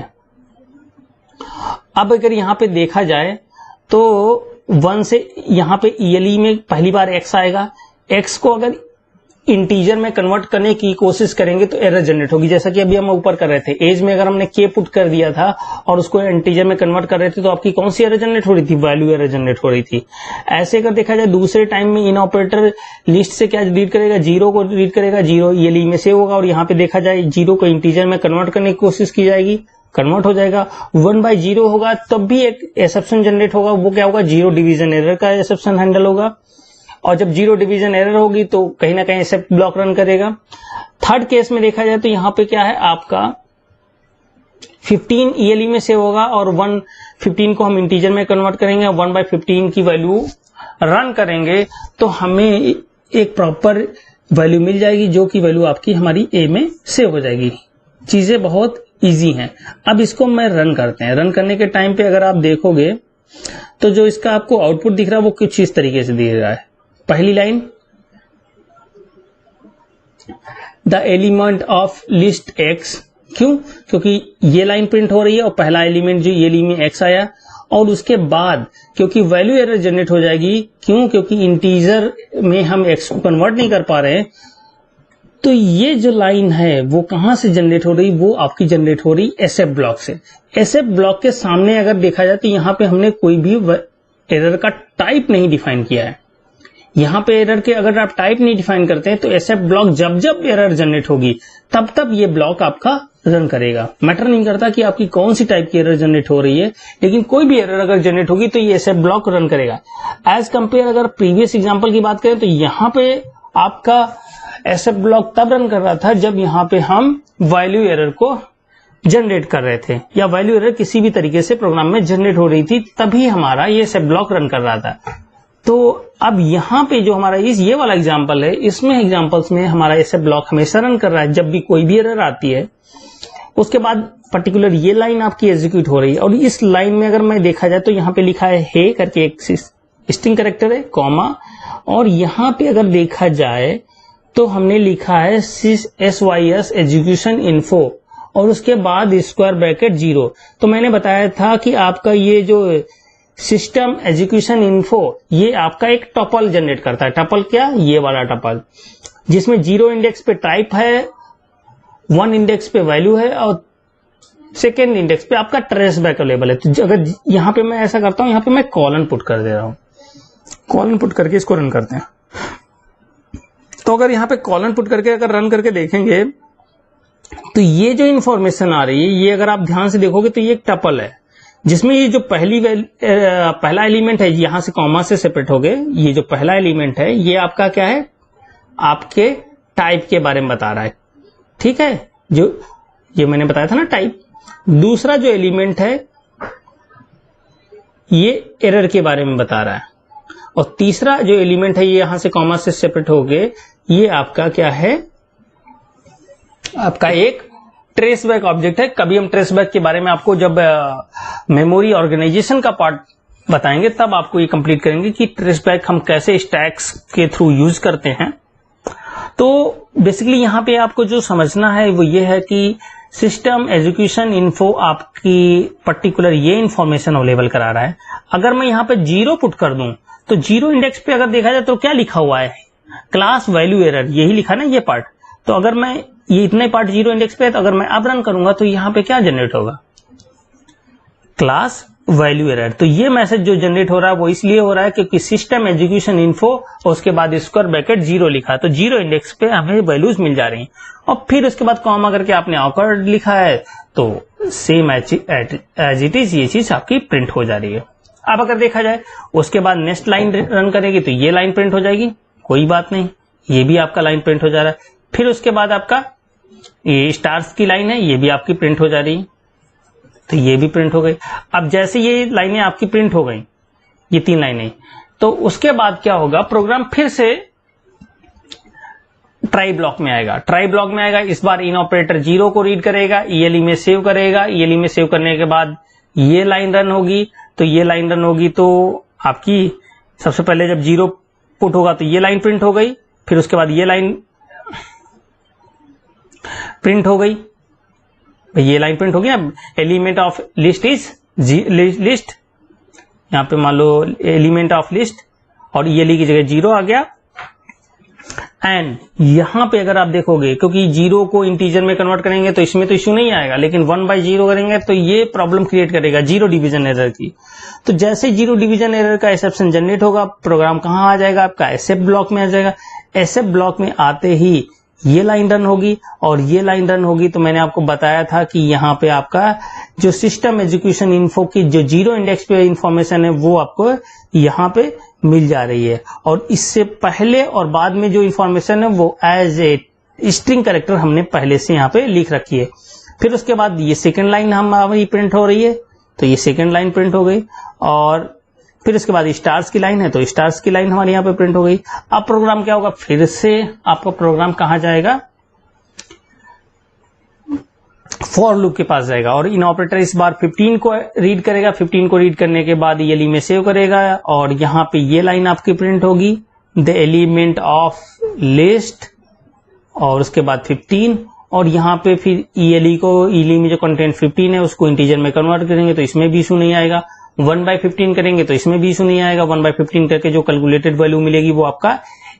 अब अगर यहां पे देखा जाए तो 1 से यहां पे ELE में पहली बार x आएगा। x को अगर इंटीजर में कन्वर्ट करने की कोशिश करेंगे तो एरर जनरेट होगी, जैसा कि अभी हम ऊपर कर रहे थे। एज में अगर हमने k पुट कर दिया था और उसको इंटीजर में कन्वर्ट कर रहे थे तो आपकी कौन सी एरर जनरेट हो रही थी, वैल्यू एरर जनरेट हो रही थी। ऐसे अगर देखा जाए दूसरे टाइम में इन ऑपरेटर लिस्ट से क्या रीड करेगा, 0 को रीड करेगा, 0 ELE में सेव होगा और यहाँ पे देखा जाए 0 को इंटीजर में कन्वर्ट करने की कोशिश की जाएगी, कन्वर्ट हो जाएगा। 1/0 होगा तब भी एक एक्सेप्शन जनरेट होगा, वो क्या होगा, 0 डिवीजन एरर का एक्सेप्शन हैंडल होगा। और जब 0 डिवीजन एरर होगी तो कहीं ना कहीं एक्सेप्ट ब्लॉक रन करेगा। थर्ड केस में देखा जाए तो यहाँ पे क्या है, आपका 15 ELE में सेव होगा और 15 को हम इंटीजर में कन्वर्ट करेंगे, 1/15 की वैल्यू रन करेंगे तो हमें एक प्रॉपर वैल्यू मिल जाएगी जो कि वैल्यू आपकी हमारी A में सेव हो जाएगी। चीजें बहुत इजी हैं। अब इसको मैं रन करते हैं। रन करने के टाइम पे अगर आप देखोगे तो जो इसका आपको आउटपुट दिख रहा है वो कुछ इस तरीके से दिख रहा है। पहली line, the element of list x, क्यों, क्योंकि ये लाइन प्रिंट हो रही है और पहला एलिमेंट जो ELE में x आया। और उसके बाद क्योंकि वैल्यू एरर जनरेट हो जाएगी, क्यों, क्योंकि इंटीजर में हम x को कन्वर्ट नहीं कर पा रहे हैं, तो ये जो लाइन है वो कहां से जनरेट हो रही, वो आपकी जनरेट हो रही एक्सेप्ट ब्लॉक से। एक्सेप्ट ब्लॉक के सामने अगर देखा जाए तो यहाँ पे हमने कोई भी एरर का टाइप नहीं डिफाइन किया है। यहाँ पे एरर के अगर आप टाइप नहीं डिफाइन करते हैं तो एक्सेप्ट ब्लॉक जब जब एरर जनरेट होगी तब तब ये ब्लॉक आपका रन करेगा। मैटर नहीं करता कि आपकी कौन सी टाइप की एरर जनरेट हो रही है, लेकिन कोई भी एरर अगर जनरेट होगी तो ये एक्सेप्ट ब्लॉक रन करेगा। एज कंपेयर अगर प्रीवियस एग्जांपल की बात करें तो यहाँ पे आपका एक्सेप्ट ब्लॉक तब रन कर रहा था जब यहाँ पे हम वैल्यू एरर को जनरेट कर रहे थे या वैल्यू एरर किसी भी तरीके से प्रोग्राम में जनरेट हो रही थी, तभी हमारा ये एक्सेप्ट ब्लॉक रन कर रहा था। तो अब यहाँ पे जो हमारा ये वाला एग्जांपल है, इसमें एग्जांपल्स में हमारा एक्सेप्ट ब्लॉक हमेशा रन कर रहा है। जब भी कोई भी एरर आती है उसके बाद पर्टिकुलर ये लाइन आपकी एग्जीक्यूट हो रही है। और इस लाइन में अगर मैं देखा जाए तो यहाँ पे लिखा है हे करके एक स्ट्रिंग कैरेक्टर है, कॉमा, और यहाँ पे अगर देखा जाए तो हमने लिखा है sys एग्जीक्यूशन इन्फो और उसके बाद स्क्वायर ब्रैकेट 0। तो मैंने बताया था कि आपका ये जो सिस्टम एग्जीक्यूशन इन्फो ये आपका एक टपल जनरेट करता है। टपल क्या, ये वाला टपल जिसमें 0 इंडेक्स पे टाइप है, 1 इंडेक्स पे वैल्यू है और सेकेंड इंडेक्स पे आपका ट्रेस बैक अवेलेबल है। तो अगर यहाँ पे मैं ऐसा करता हूँ, यहाँ पे मैं कॉलन पुट कर दे रहा हूँ, कॉलन पुट करके इसको रन करते हैं। तो अगर यहाँ पे कॉलन पुट करके अगर रन करके देखेंगे तो ये जो इंफॉर्मेशन आ रही है, ये अगर आप ध्यान से देखोगे तो ये एक टपल है जिसमें ये जो पहला एलिमेंट है यहां से कॉमा से सेपरेट हो गए। ये जो पहला एलिमेंट है ये आपका क्या है, आपके टाइप के बारे में बता रहा है। ठीक है, जो ये मैंने बताया था ना टाइप। दूसरा जो एलिमेंट है ये एरर के बारे में बता रहा है और तीसरा जो एलिमेंट है ये यहां से कॉमा से सेपरेट हो गए, ये आपका क्या है, आपका एक ट्रेस बैक ऑब्जेक्ट है। कभी हम ट्रेस बैक के बारे में आपको जब मेमोरी ऑर्गेनाइजेशन का पार्ट बताएंगे तब आपको ये कंप्लीट करेंगे कि ट्रेस बैक हम कैसे स्टैक्स के थ्रू यूज करते हैं। तो बेसिकली यहाँ पे आपको जो समझना है वो ये है कि सिस्टम एजुकेशन इन्फो आपकी पर्टिकुलर ये इंफॉर्मेशन अवेलेबल करा रहा है। अगर मैं यहाँ पे 0 पुट कर दूं तो 0 इंडेक्स पे अगर देखा जाए तो क्या लिखा हुआ है, क्लास वैल्यू एरर, यही लिखा ना ये पार्ट। तो अगर मैं ये इतने पार्ट 0 इंडेक्स पे है तो अगर मैं अब रन करूंगा तो यहाँ पे क्या जनरेट होगा, क्लास वैल्यू एरर। तो ये मैसेज जो जनरेट हो रहा है वो इसलिए हो रहा है क्योंकि सिस्टम एजुकेशन इन्फो और उसके बाद स्क्वायर ब्रैकेट 0 लिखा है, तो 0 इंडेक्स पे हमें वैल्यूज मिल जा रही हैं। और फिर उसके बाद कॉमा करके आपने ऑकवर्ड लिखा है तो सेम एज इट इज ये चीज आपकी प्रिंट हो जा रही है। अब अगर देखा जाए उसके बाद नेक्स्ट लाइन रन करेगी तो ये लाइन प्रिंट हो जाएगी, कोई बात नहीं, ये भी आपका लाइन प्रिंट हो जा रहा है। फिर उसके बाद आपका ये स्टार्स की लाइन है, ये भी आपकी प्रिंट हो जा रही है, तो ये भी प्रिंट हो गई। अब जैसे ये लाइनें आपकी प्रिंट हो गई, ये 3 लाइनें, तो उसके बाद क्या होगा, प्रोग्राम फिर से ट्राई ब्लॉक में आएगा। ट्राई ब्लॉक में आएगा, इस बार इन ऑपरेटर 0 को रीड करेगा, ईएलई में सेव करेगा। ईएलई में सेव करने के बाद ये लाइन रन होगी, तो ये लाइन रन होगी तो आपकी सबसे पहले जब 0 पुट होगा तो ये लाइन प्रिंट हो गई, फिर उसके बाद ये लाइन प्रिंट हो गई, ये लाइन प्रिंट हो गई। अब element of list is list, यहां पे मान लो एलिमेंट ऑफ लिस्ट और ईएलई की जगह 0 आ गया। एंड यहां पे अगर आप देखोगे, क्योंकि 0 को इंटीजर में कन्वर्ट करेंगे तो इसमें तो इश्यू नहीं आएगा, लेकिन 1/0 करेंगे तो ये प्रॉब्लम क्रिएट करेगा 0 डिवीजन एरर की। तो जैसे 0 डिवीजन एरर का एक्सेप्शन जनरेट होगा, प्रोग्राम कहां आ जाएगा, आपका एसएफ ब्लॉक में आ जाएगा। एसएफ ब्लॉक में आते ही ये लाइन रन होगी और ये लाइन रन होगी, तो मैंने आपको बताया था कि यहाँ पे आपका जो सिस्टम एजुकेशन इन्फो की जो 0 इंडेक्स पे इंफॉर्मेशन है वो आपको यहाँ पे मिल जा रही है। और इससे पहले और बाद में जो इंफॉर्मेशन है वो एज ए स्ट्रिंग कैरेक्टर हमने पहले से यहाँ पे लिख रखी है। फिर उसके बाद ये सेकेंड लाइन हमारी प्रिंट हो रही है, तो ये सेकेंड लाइन प्रिंट हो गई। और फिर इसके बाद स्टार्स की लाइन है तो स्टार्स की लाइन हमारे यहाँ पे प्रिंट हो गई। अब प्रोग्राम क्या होगा, फिर से आपका प्रोग्राम कहां जाएगा, फॉर लूप के पास जाएगा और इन ऑपरेटर इस बार 15 को रीड करेगा। 15 को रीड करने के बाद ईएलई में सेव करेगा और यहाँ पे ये लाइन आपकी प्रिंट होगी, द एलिमेंट ऑफ लिस्ट और उसके बाद 15। और यहाँ पे फिर ईएलई में जो कंटेंट 15 है उसको इंटीजर में कन्वर्ट करेंगे तो इसमें भी इशू नहीं आएगा। 1/15 करेंगे तो इसमें भी इशू नहीं आएगा। 1/15 करके जो कैलकुलेटेड वैल्यू मिलेगी वो आपका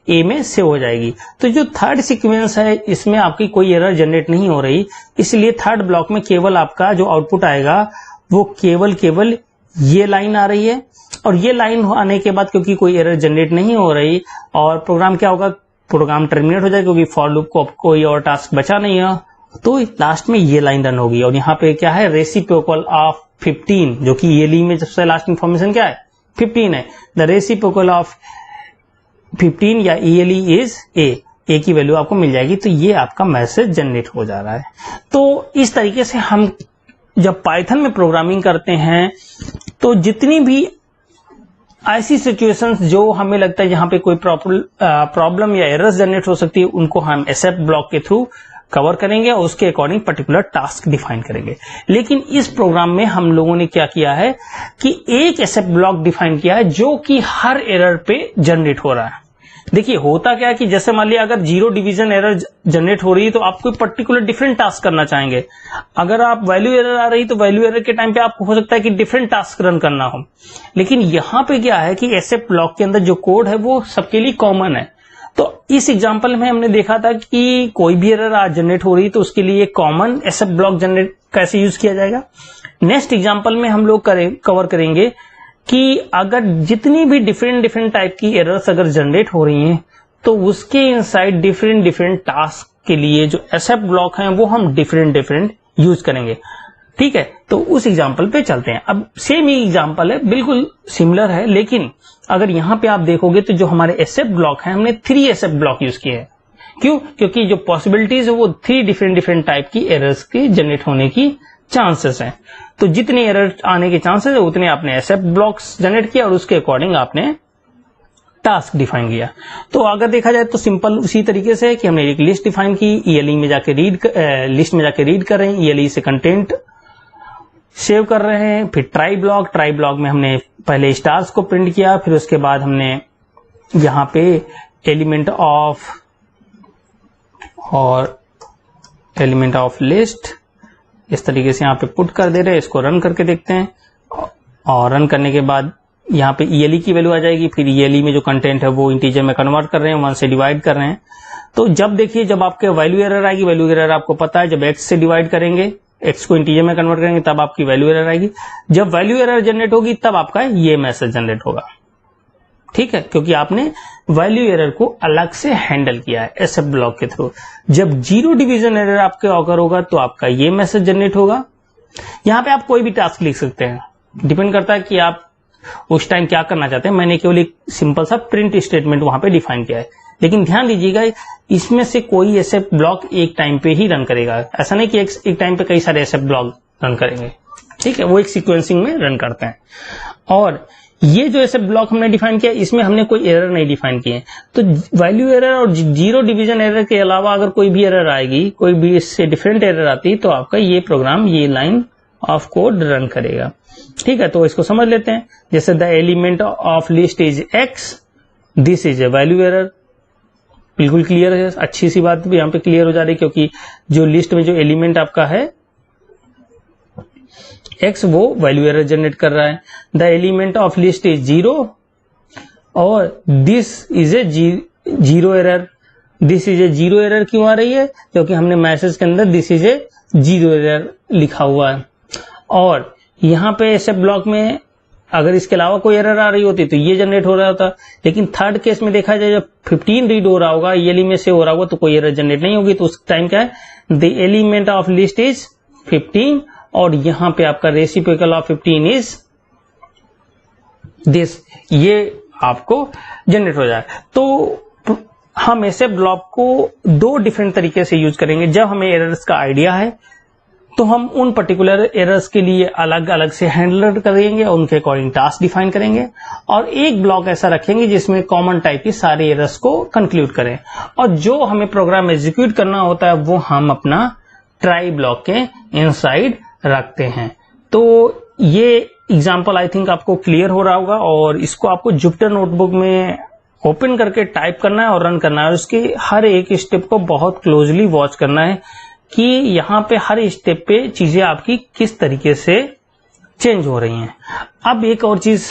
ए में सेव हो जाएगी। तो जो थर्ड सीक्वेंस है इसमें आपकी कोई एरर जनरेट नहीं हो रही, इसलिए थर्ड ब्लॉक में केवल आपका जो आउटपुट आएगा वो केवल ये लाइन आ रही है। और ये लाइन आने के बाद क्योंकि कोई एरर जनरेट नहीं हो रही और प्रोग्राम क्या होगा, प्रोग्राम टर्मिनेट हो जाएगा क्योंकि फॉर लूप को कोई और टास्क बचा नहीं है। तो लास्ट में ये लाइन रन होगी और यहाँ पे क्या है, रेसिप्रोकल ऑफ 15, जो कि ईएलई में सबसे लास्ट इंफॉर्मेशन क्या है, 15 है। द रेसिप्रोकल ऑफ 15 या ईएलई इज ए की वैल्यू आपको मिल जाएगी। तो ये आपका मैसेज जनरेट हो जा रहा है। तो इस तरीके से हम जब पाइथन में प्रोग्रामिंग करते हैं तो जितनी भी ऐसी सिचुएशंस जो हमें लगता है जहां पे कोई प्रॉब्लम या एरर्स जनरेट हो सकती है उनको हम एसएफ ब्लॉक के थ्रू कवर करेंगे और उसके अकॉर्डिंग पर्टिकुलर टास्क डिफाइन करेंगे। लेकिन इस प्रोग्राम में हम लोगों ने क्या किया है कि एक एसएफ ब्लॉक डिफाइन किया है जो कि हर एरर पे जनरेट हो रहा है। देखिए होता क्या है कि जैसे मान लिया अगर 0 डिवीजन एरर जनरेट हो रही है तो आप कोई पर्टिकुलर डिफरेंट टास्क करना चाहेंगे। अगर आप वैल्यू एरर आ रही तो वैल्यू एरर के टाइम पे आपको हो सकता है कि डिफरेंट टास्क रन करना हो। लेकिन यहां पे क्या है कि एसएफ ब्लॉक के अंदर जो कोड है वो सबके लिए कॉमन है। तो इस एग्जांपल में हमने देखा था कि कोई भी एरर आज जनरेट हो रही तो उसके लिए कॉमन एसएफ ब्लॉक जनरेट कैसे यूज किया जाएगा। नेक्स्ट एग्जांपल में हम लोग कवर करेंगे कि अगर जितनी भी डिफरेंट टाइप की एरर्स अगर जनरेट हो रही हैं तो उसके इनसाइड डिफरेंट टास्क के लिए जो एसएफ ब्लॉक हैं वो हम डिफरेंट यूज करेंगे। ठीक है, तो उस एग्जांपल पे चलते हैं। अब सेम ही एग्जांपल है, बिल्कुल सिमिलर है, लेकिन अगर यहां पे आप देखोगे तो जो हमारे एसएफ ब्लॉक है हमने 3 एसएफ ब्लॉक यूज किए हैं। क्यों? क्योंकि जो पॉसिबिलिटीज है वो 3 डिफरेंट टाइप की एरर्स के जनरेट होने की चांसेस हैं। तो जितने एरर आने के चांसेस है उतने आपने एसएफ ब्लॉक्स जनरेट किया और उसके अकॉर्डिंग आपने टास्क डिफाइन किया। तो अगर देखा जाए तो सिंपल उसी तरीके से है कि हमने एक लिस्ट डिफाइन की, ELE में जाके लिस्ट में जाके रीड कर रहे हैं, ELE से कंटेंट सेव कर रहे हैं। फिर ट्राई ब्लॉक में हमने पहले स्टार्स को प्रिंट किया, फिर उसके बाद हमने यहाँ पे एलिमेंट ऑफ लिस्ट इस तरीके से यहाँ पे पुट कर दे रहे हैं। इसको रन करके देखते हैं, और रन करने के बाद यहाँ पे ELE की वैल्यू आ जाएगी। फिर ELE में जो कंटेंट है वो इंटीजर में कन्वर्ट कर रहे हैं, 1 से डिवाइड कर रहे हैं। तो जब देखिए जब आपके वैल्यू एरर आएगी, वैल्यू एरर आपको पता है जब x से डिवाइड करेंगे, x को इंटीजर में कन्वर्ट करेंगे तब आपकी वैल्यू एरर आएगी। जब वैल्यू एरर जनरेट होगी तब आपका ये मैसेज जनरेट होगा, ठीक है, क्योंकि आपने वैल्यू एरर को अलग से हैंडल किया है SF ब्लॉक के थ्रू। जब 0 डिवीजन एरर आपके ऑकर होगा तो आपका ये मैसेज जनरेट होगा। यहाँ पे आप कोई भी टास्क लिख सकते हैं, डिपेंड करता है कि आप उस टाइम क्या करना चाहते हैं। मैंने केवल एक सिंपल सा प्रिंट स्टेटमेंट वहां पे डिफाइन किया है, लेकिन ध्यान दीजिएगा इसमें से कोई SF ब्लॉक एक टाइम पे ही रन करेगा। ऐसा नहीं कि एक टाइम पे कई सारे SF ब्लॉक रन करेंगे, ठीक है, वो एक सीक्वेंसिंग में रन करते हैं। और ये जो SF ब्लॉक हमने डिफाइन किया इसमें हमने कोई एरर नहीं डिफाइन किए। तो वैल्यू एरर और 0 डिवीजन एरर के अलावा अगर कोई भी एरर आएगी, कोई भी इससे डिफरेंट एरर आती, तो आपका ये प्रोग्राम ये लाइन ऑफ कोड रन करेगा, ठीक है। तो इसको समझ लेते हैं। जैसे the element of list is x, this is a value error. बिल्कुल क्लियर है, अच्छी सी बात भी यहाँ पे क्लियर हो जा रही है, क्योंकि जो लिस्ट में जो एलिमेंट आपका है x वो वैल्यू एरर जनरेट कर रहा है। The element of list is 0 और this is a 0 error. This is a 0 error क्यों आ रही है? क्योंकि हमने मैसेज के अंदर दिस इज ए 0 एरर लिखा हुआ है। और यहाँ पे SF ब्लॉक में अगर इसके अलावा कोई एरर आ रही होती तो ये जनरेट हो रहा होता, लेकिन थर्ड केस में देखा जाए जब 15 रीड हो रहा होगा, ELE में से हो रहा होगा, तो कोई एरर जनरेट नहीं होगी। तो उस टाइम क्या है, the element of list is 15 और यहाँ पे आपका रेसिप्रोकल ऑफ 15 इज दिस, ये आपको जनरेट हो जाए। तो हम SF ब्लॉक को 2 डिफरेंट तरीके से यूज करेंगे। जब हमें एरर्स का आइडिया है तो हम उन पर्टिकुलर एरर्स के लिए अलग अलग से हैंडलर करेंगे और उनके अकॉर्डिंग टास्क डिफाइन करेंगे, और एक ब्लॉक ऐसा रखेंगे जिसमें कॉमन टाइप की सारे एरर्स को कंक्लूड करें। और जो हमें प्रोग्राम एग्जीक्यूट करना होता है वो हम अपना ट्राई ब्लॉक के इनसाइड रखते हैं। तो ये एग्जांपल आई थिंक आपको क्लियर हो रहा होगा, और इसको आपको जुपिटर नोटबुक में ओपन करके टाइप करना है और रन करना है, और उसके हर एक स्टेप को बहुत क्लोजली वॉच करना है कि यहाँ पे हर स्टेप पे चीजें आपकी किस तरीके से चेंज हो रही हैं। अब एक और चीज,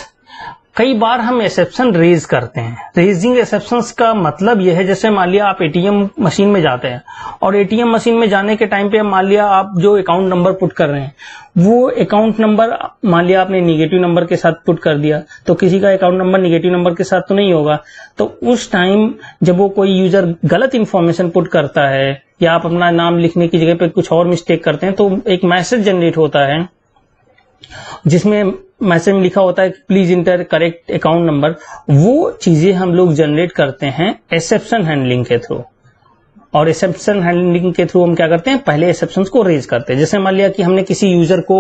कई बार हम एक्सेप्शन रेज करते हैं। रेजिंग एक्सेप्शंस का मतलब यह है, जैसे मान लिया आप ATM मशीन में जाते हैं और ATM मशीन में जाने के टाइम पे मान लिया आप जो अकाउंट नंबर पुट कर रहे हैं वो अकाउंट नंबर मान लिया आपने निगेटिव नंबर के साथ पुट कर दिया, तो किसी का अकाउंट नंबर निगेटिव नंबर के साथ तो नहीं होगा। तो उस टाइम जब वो कोई यूजर गलत इंफॉर्मेशन पुट करता है या आप अपना नाम लिखने की जगह पे कुछ और मिस्टेक करते हैं, तो एक मैसेज जनरेट होता है जिसमें मैसेज में लिखा होता है please inter correct account number. वो चीजें हम लोग जनरेट करते हैं एक्सेप्शन हैंडलिंग के थ्रू, और एक्सेप्शन हैंडलिंग के थ्रू हम क्या करते हैं, पहले एक्सेप्शंस को रेज करते हैं। जैसे मान लिया कि हमने किसी यूजर को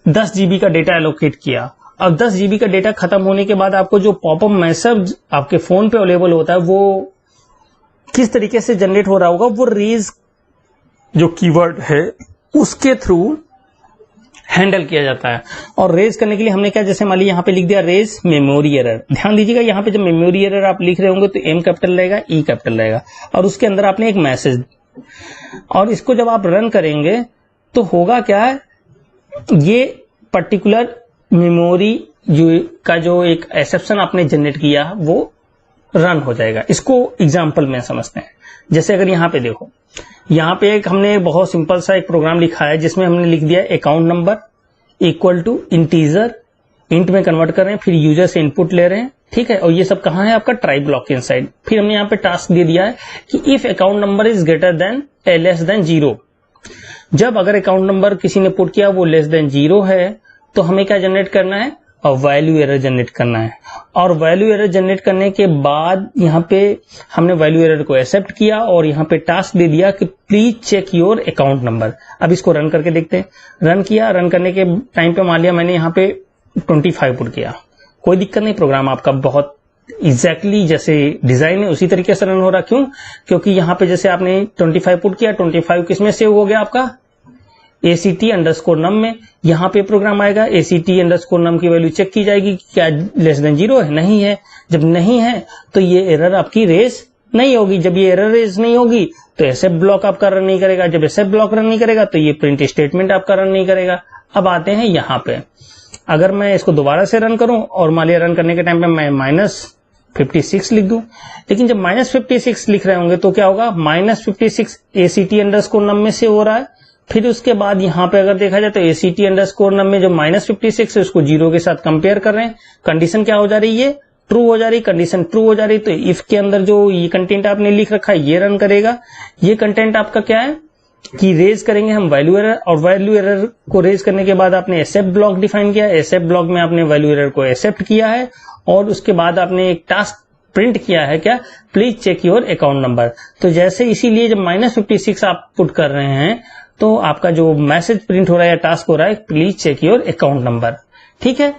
10 GB का डेटा एलोकेट किया, अब 10 GB का डेटा खत्म होने के बाद आपको जो पॉपअप मैसेज आपके फोन पे अवेलेबल होता है वो किस तरीके से जनरेट हो रहा होगा, वो रेज जो कीवर्ड है उसके थ्रू हैंडल किया जाता है। और रेज करने के लिए हमने क्या, जैसे मान लीजिए यहाँ पे लिख दिया रेज मेमोरी एरर। ध्यान दीजिएगा यहाँ पे जब मेमोरी एरर आप लिख रहे होंगे तो M कैपिटल रहेगा, E कैपिटल रहेगा, और उसके अंदर आपने एक मैसेज, और इसको जब आप रन करेंगे तो होगा क्या, ये पर्टिकुलर मेमोरी जो एक एक्सेप्शन आपने जनरेट किया वो रन हो जाएगा। इसको एग्जाम्पल में समझते हैं। जैसे अगर यहाँ पे देखो, यहाँ पे एक हमने बहुत सिंपल सा एक प्रोग्राम लिखा है जिसमें हमने लिख दिया account number equal to integer, int में कन्वर्ट कर रहे हैं, फिर यूजर से इनपुट ले रहे हैं, ठीक है। और ये सब कहाँ है, आपका ट्राई ब्लॉक के इनसाइड। फिर हमने यहाँ पे टास्क दे दिया है कि if account number is greater than less than 0, जब अगर अकाउंट नंबर किसी ने पुट किया वो लेस देन 0 है तो हमें क्या जनरेट करना है, और वैल्यू एरर जनरेट करना है। और वैल्यू एरर जनरेट करने के बाद यहाँ पे हमने वैल्यू एरर को एक्सेप्ट किया और यहाँ पे टास्क दे दिया कि please check your account number. अब इसको रन करके देखते हैं। रन किया, रन करने के टाइम पे मान लिया मैंने यहाँ पे 25 पुट किया, कोई दिक्कत नहीं, प्रोग्राम आपका बहुत एग्जैक्टली जैसे डिजाइन है उसी तरीके से रन हो रहा। क्यों? क्योंकि यहाँ पे जैसे आपने 25 पुट किया, 25 किसमें सेव हो गया आपका ACT_num में। यहाँ पे प्रोग्राम आएगा, ACT_num की वैल्यू चेक की जाएगी क्या लेस देन 0 है, नहीं है। जब नहीं है तो ये एरर आपकी रेस नहीं होगी। जब ये एरर रेस नहीं होगी तो एसएफ ब्लॉक आपका रन नहीं करेगा। जब एसएफ ब्लॉक रन नहीं करेगा तो ये प्रिंट स्टेटमेंट आपका रन नहीं करेगा। अब आते हैं यहाँ पे, अगर मैं इसको दोबारा से रन करूं और मान लिया रन करने के टाइम पे मैं -56 लिख दूं, लेकिन जब -56 लिख रहे होंगे तो क्या होगा, -56 ACT_num में से हो रहा है। फिर उसके बाद यहाँ पे अगर देखा जाए तो ACT_num में जो -56 है उसको 0 के साथ कंपेयर कर रहे हैं। कंडीशन क्या हो जा रही है, ट्रू हो जा रही। कंडीशन ट्रू हो जा रही तो इफ के अंदर जो ये कंटेंट आपने लिख रखा है ये रन करेगा। ये कंटेंट आपका क्या है कि रेज करेंगे हम वैल्यू एरर, और वैल्यू एरर को रेज करने के बाद आपने एक्सेप्ट ब्लॉक डिफाइन किया। एक्सेप्ट ब्लॉक में आपने वैल्यू एरर को एक्सेप्ट किया है और उसके बाद आपने एक टास्क प्रिंट किया है, क्या, please check your account number. तो जैसे इसीलिए जब -56 आप पुट कर रहे हैं तो आपका जो मैसेज प्रिंट हो रहा है, टास्क हो रहा है, please check your account number. ठीक है,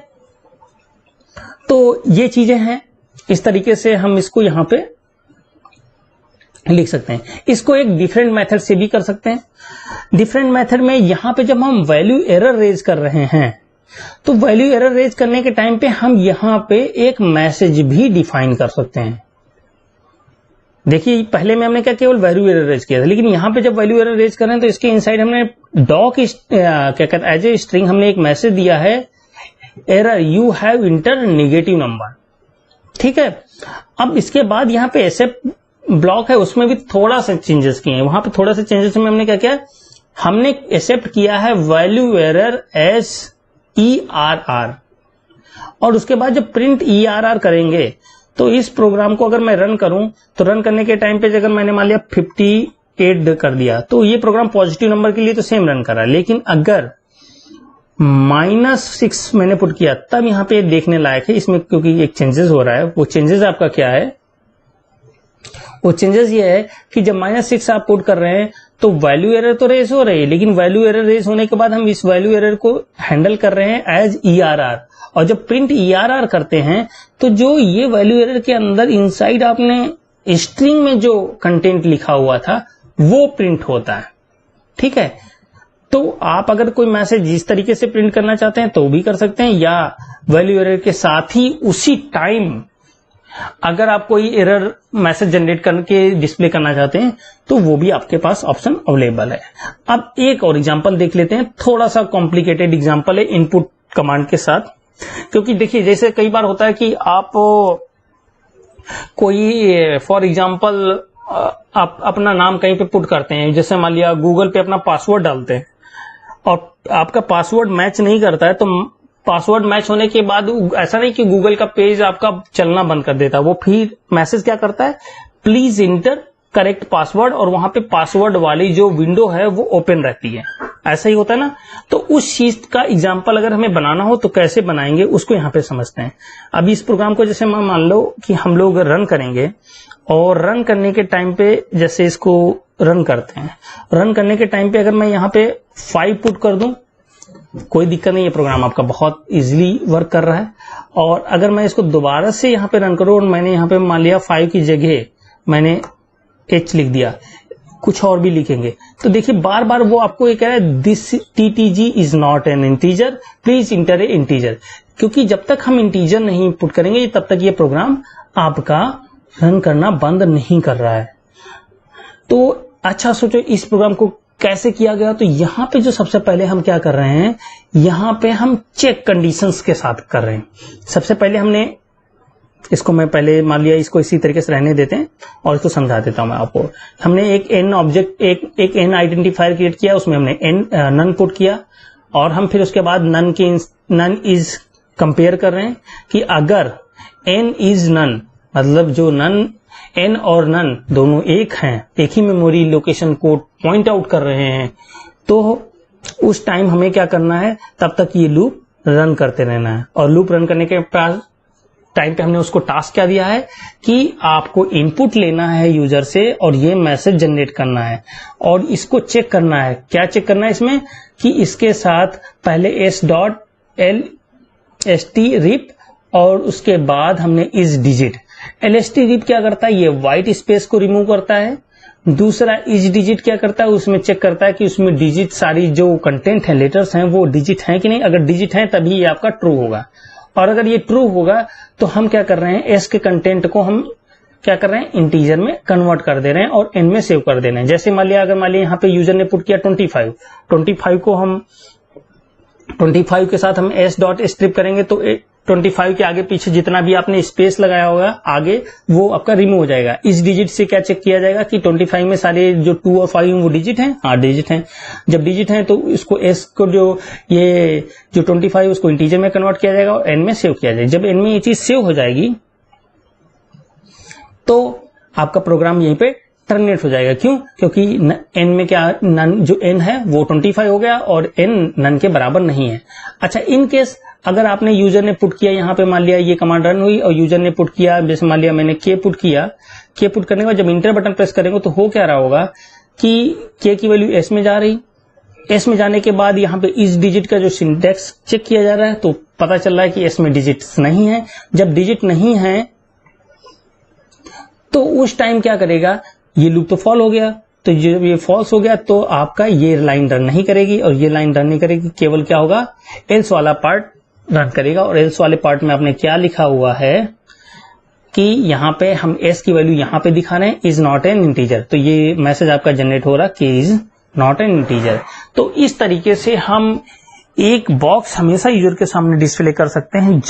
तो ये चीजें हैं, इस तरीके से हम इसको यहां पे लिख सकते हैं। इसको एक डिफरेंट मेथड से भी कर सकते हैं। डिफरेंट मेथड में यहां पे जब हम वैल्यू एरर रेज कर रहे हैं तो वैल्यू एरर रेज करने के टाइम पे हम यहां पे एक मैसेज भी डिफाइन कर सकते हैं। देखिए पहले में हमने क्या केवल वैल्यू एरर रेज किया था, लेकिन यहां पे जब वैल्यू एरर रेज कर रहे हैं तो इसके इनसाइड हमने डॉक क्या कहते हैं एज ए स्ट्रिंग हमने एक मैसेज दिया है, error you have inter negative number. ठीक है, अब इसके बाद यहाँ पे एक्सेप्ट ब्लॉक है उसमें भी थोड़ा सा चेंजेस किए हैं। वहां पे थोड़ा सा चेंजेस में हमने क्या किया, हमने एक्सेप्ट किया है वैल्यू एरर एस ERR, और उसके बाद जब प्रिंट ERR करेंगे तो इस प्रोग्राम को अगर मैं रन करूं तो रन करने के टाइम पे अगर मैंने मान लिया 58 कर दिया तो ये प्रोग्राम पॉजिटिव नंबर के लिए तो सेम रन कर रहा है। लेकिन अगर -6 मैंने पुट किया तब यहाँ पे देखने लायक है इसमें, क्योंकि एक चेंजेस हो रहा है। वो चेंजेस आपका क्या है, वो चेंजेस ये है कि जब -6 आप पुट कर रहे हैं तो वैल्यू एरर तो रेस हो रही है, लेकिन वैल्यू एरर रेस होने के बाद हम इस वैल्यू एरर को हैंडल कर रहे हैं एज ERR, और जब प्रिंट ERR करते हैं तो जो ये वैल्यू एरर के अंदर इनसाइड आपने स्ट्रिंग में जो कंटेंट लिखा हुआ था वो प्रिंट होता है। ठीक है, तो आप अगर कोई मैसेज इस तरीके से प्रिंट करना चाहते हैं तो भी कर सकते हैं, या वैल्यू एरर के साथ ही उसी टाइम अगर आप कोई एरर मैसेज जनरेट करके डिस्प्ले करना चाहते हैं तो वो भी आपके पास ऑप्शन अवेलेबल है। अब एक और एग्जांपल देख लेते हैं, थोड़ा सा कॉम्प्लिकेटेड एग्जांपल है इनपुट कमांड के साथ। क्योंकि देखिए जैसे कई बार होता है कि आप कोई फॉर एग्जांपल आप अपना नाम कहीं पे पुट करते हैं, जैसे मान लिया गूगल पे अपना पासवर्ड डालते हैं और आपका पासवर्ड मैच नहीं करता है, तो पासवर्ड मैच होने के बाद ऐसा नहीं कि गूगल का पेज आपका चलना बंद कर देता है, वो फिर मैसेज क्या करता है, प्लीज इंटर करेक्ट पासवर्ड, और वहां पे पासवर्ड वाली जो विंडो है वो ओपन रहती है। ऐसा ही होता है ना। तो उस चीज का एग्जांपल अगर हमें बनाना हो तो कैसे बनाएंगे उसको यहाँ पे समझते हैं। अब इस प्रोग्राम को जैसे मान लो कि हम लोग रन करेंगे, और रन करने के टाइम पे जैसे इसको रन करते हैं, रन करने के टाइम पे अगर मैं यहाँ पे 5 पुट कर दूं कोई दिक्कत नहीं, ये प्रोग्राम आपका बहुत इजीली वर्क कर रहा है। और अगर मैं इसको दोबारा से यहाँ पे रन करूं और मैंने यहाँ पे मान लिया 5 की जगह मैंने H लिख दिया, कुछ और भी लिखेंगे, तो देखिए बार बार वो आपको ये कह रहा है this TTG is not an integer, please inter a integer. क्योंकि जब तक हम इंटीजर नहीं पुट करेंगे तब तक ये प्रोग्राम आपका रन करना बंद नहीं कर रहा है। तो अच्छा सोचो इस प्रोग्राम को कैसे किया गया। तो यहाँ पे जो सबसे पहले हम क्या कर रहे हैं, यहाँ पे हम चेक कंडीशंस के साथ कर रहे हैं। सबसे पहले हमने इसको, मैं पहले मान लिया इसको इसी तरीके से रहने देते हैं और इसको समझा देता हूं मैं आपको। हमने एक n ऑब्जेक्ट, एक n आइडेंटिफायर क्रिएट किया, उसमें हमने नन पुट किया, और हम फिर उसके बाद नन इज कंपेयर कर रहे हैं कि अगर n इज नन, मतलब जो नन n और नन दोनों एक हैं, एक ही मेमोरी लोकेशन को पॉइंट आउट कर रहे हैं, तो उस टाइम हमें क्या करना है, तब तक ये लूप रन करते रहना है। और लूप रन करने के टाइम पे हमने उसको टास्क क्या दिया है कि आपको इनपुट लेना है यूजर से और ये मैसेज जनरेट करना है, और इसको चेक करना है। क्या चेक करना है इसमें कि इसके साथ पहले s.lst रिप और उसके बाद हमने इज डिजिट। lstrip क्या करता है, ये व्हाइट स्पेस को रिमूव करता है। दूसरा इज डिजिट क्या करता है, उसमें चेक करता है कि उसमें डिजिट सारी जो कंटेंट है, लेटर्स हैं, वो डिजिट हैं कि नहीं। अगर डिजिट हैं तभी ये आपका ट्रू होगा, और अगर ये ट्रू होगा तो हम क्या कर रहे हैं, एस के कंटेंट को हम क्या कर रहे हैं, इंटीजर में कन्वर्ट कर दे रहे हैं और एन में सेव कर दे रहे हैं। जैसे मान लिया, अगर मान लिया यहाँ पे यूजर ने पुट किया 25 को हम 25 के साथ हम एस डॉट स्ट्रिप करेंगे तो 25 के आगे पीछे जितना भी आपने स्पेस लगाया होगा आगे, वो आपका रिमूव हो जाएगा। इस डिजिट से क्या चेक किया जाएगा कि 25 में सारे जो 2 और 5 वो डिजिट हैं, हाँ डिजिट हैं। जब डिजिट हैं तो इसको एस को जो 25 उसको इंटीजर में कन्वर्ट किया जाएगा और एन में सेव किया जाएगा। जब एन में ये चीज सेव हो जाएगी तो आपका प्रोग्राम यहीं पे टर्मिनेट हो जाएगा। क्यों? क्योंकि एन में क्या, नन जो एन है वो 25 हो गया और एन नन के बराबर नहीं है। अच्छा, इन केस अगर आपने यूजर ने पुट किया, यहाँ पे मान लिया ये कमांड रन हुई और यूजर ने पुट किया, जैसे मान लिया मैंने के पुट किया, के पुट करने के बाद जब इंटर बटन प्रेस करेंगे तो हो क्या रहा होगा कि के की वैल्यू एस में जा रही, एस में जाने के बाद यहाँ पे इस डिजिट का जो सिंटैक्स चेक किया जा रहा है तो पता चल रहा है कि एस में डिजिट्स नहीं है। जब डिजिट नहीं है तो उस टाइम क्या करेगा, ये लूप तो फॉल हो गया, तो जब ये फॉल्स हो गया तो आपका ये लाइन रन नहीं करेगी, और ये लाइन रन नहीं करेगी, केवल क्या होगा, एल्स वाला पार्ट रन करेगा। और एल्स वाले पार्ट में आपने क्या लिखा हुआ है कि यहाँ पे हम एस की वैल्यू यहाँ पे दिखा रहे हैं, इज नॉट एन इंटीजर। तो ये मैसेज आपका जनरेट हो रहा कि इज नॉट एन इंटीजर। तो इस तरीके से हम एक बॉक्स हमेशा यूजर के सामने डिस्प्ले कर सकते हैं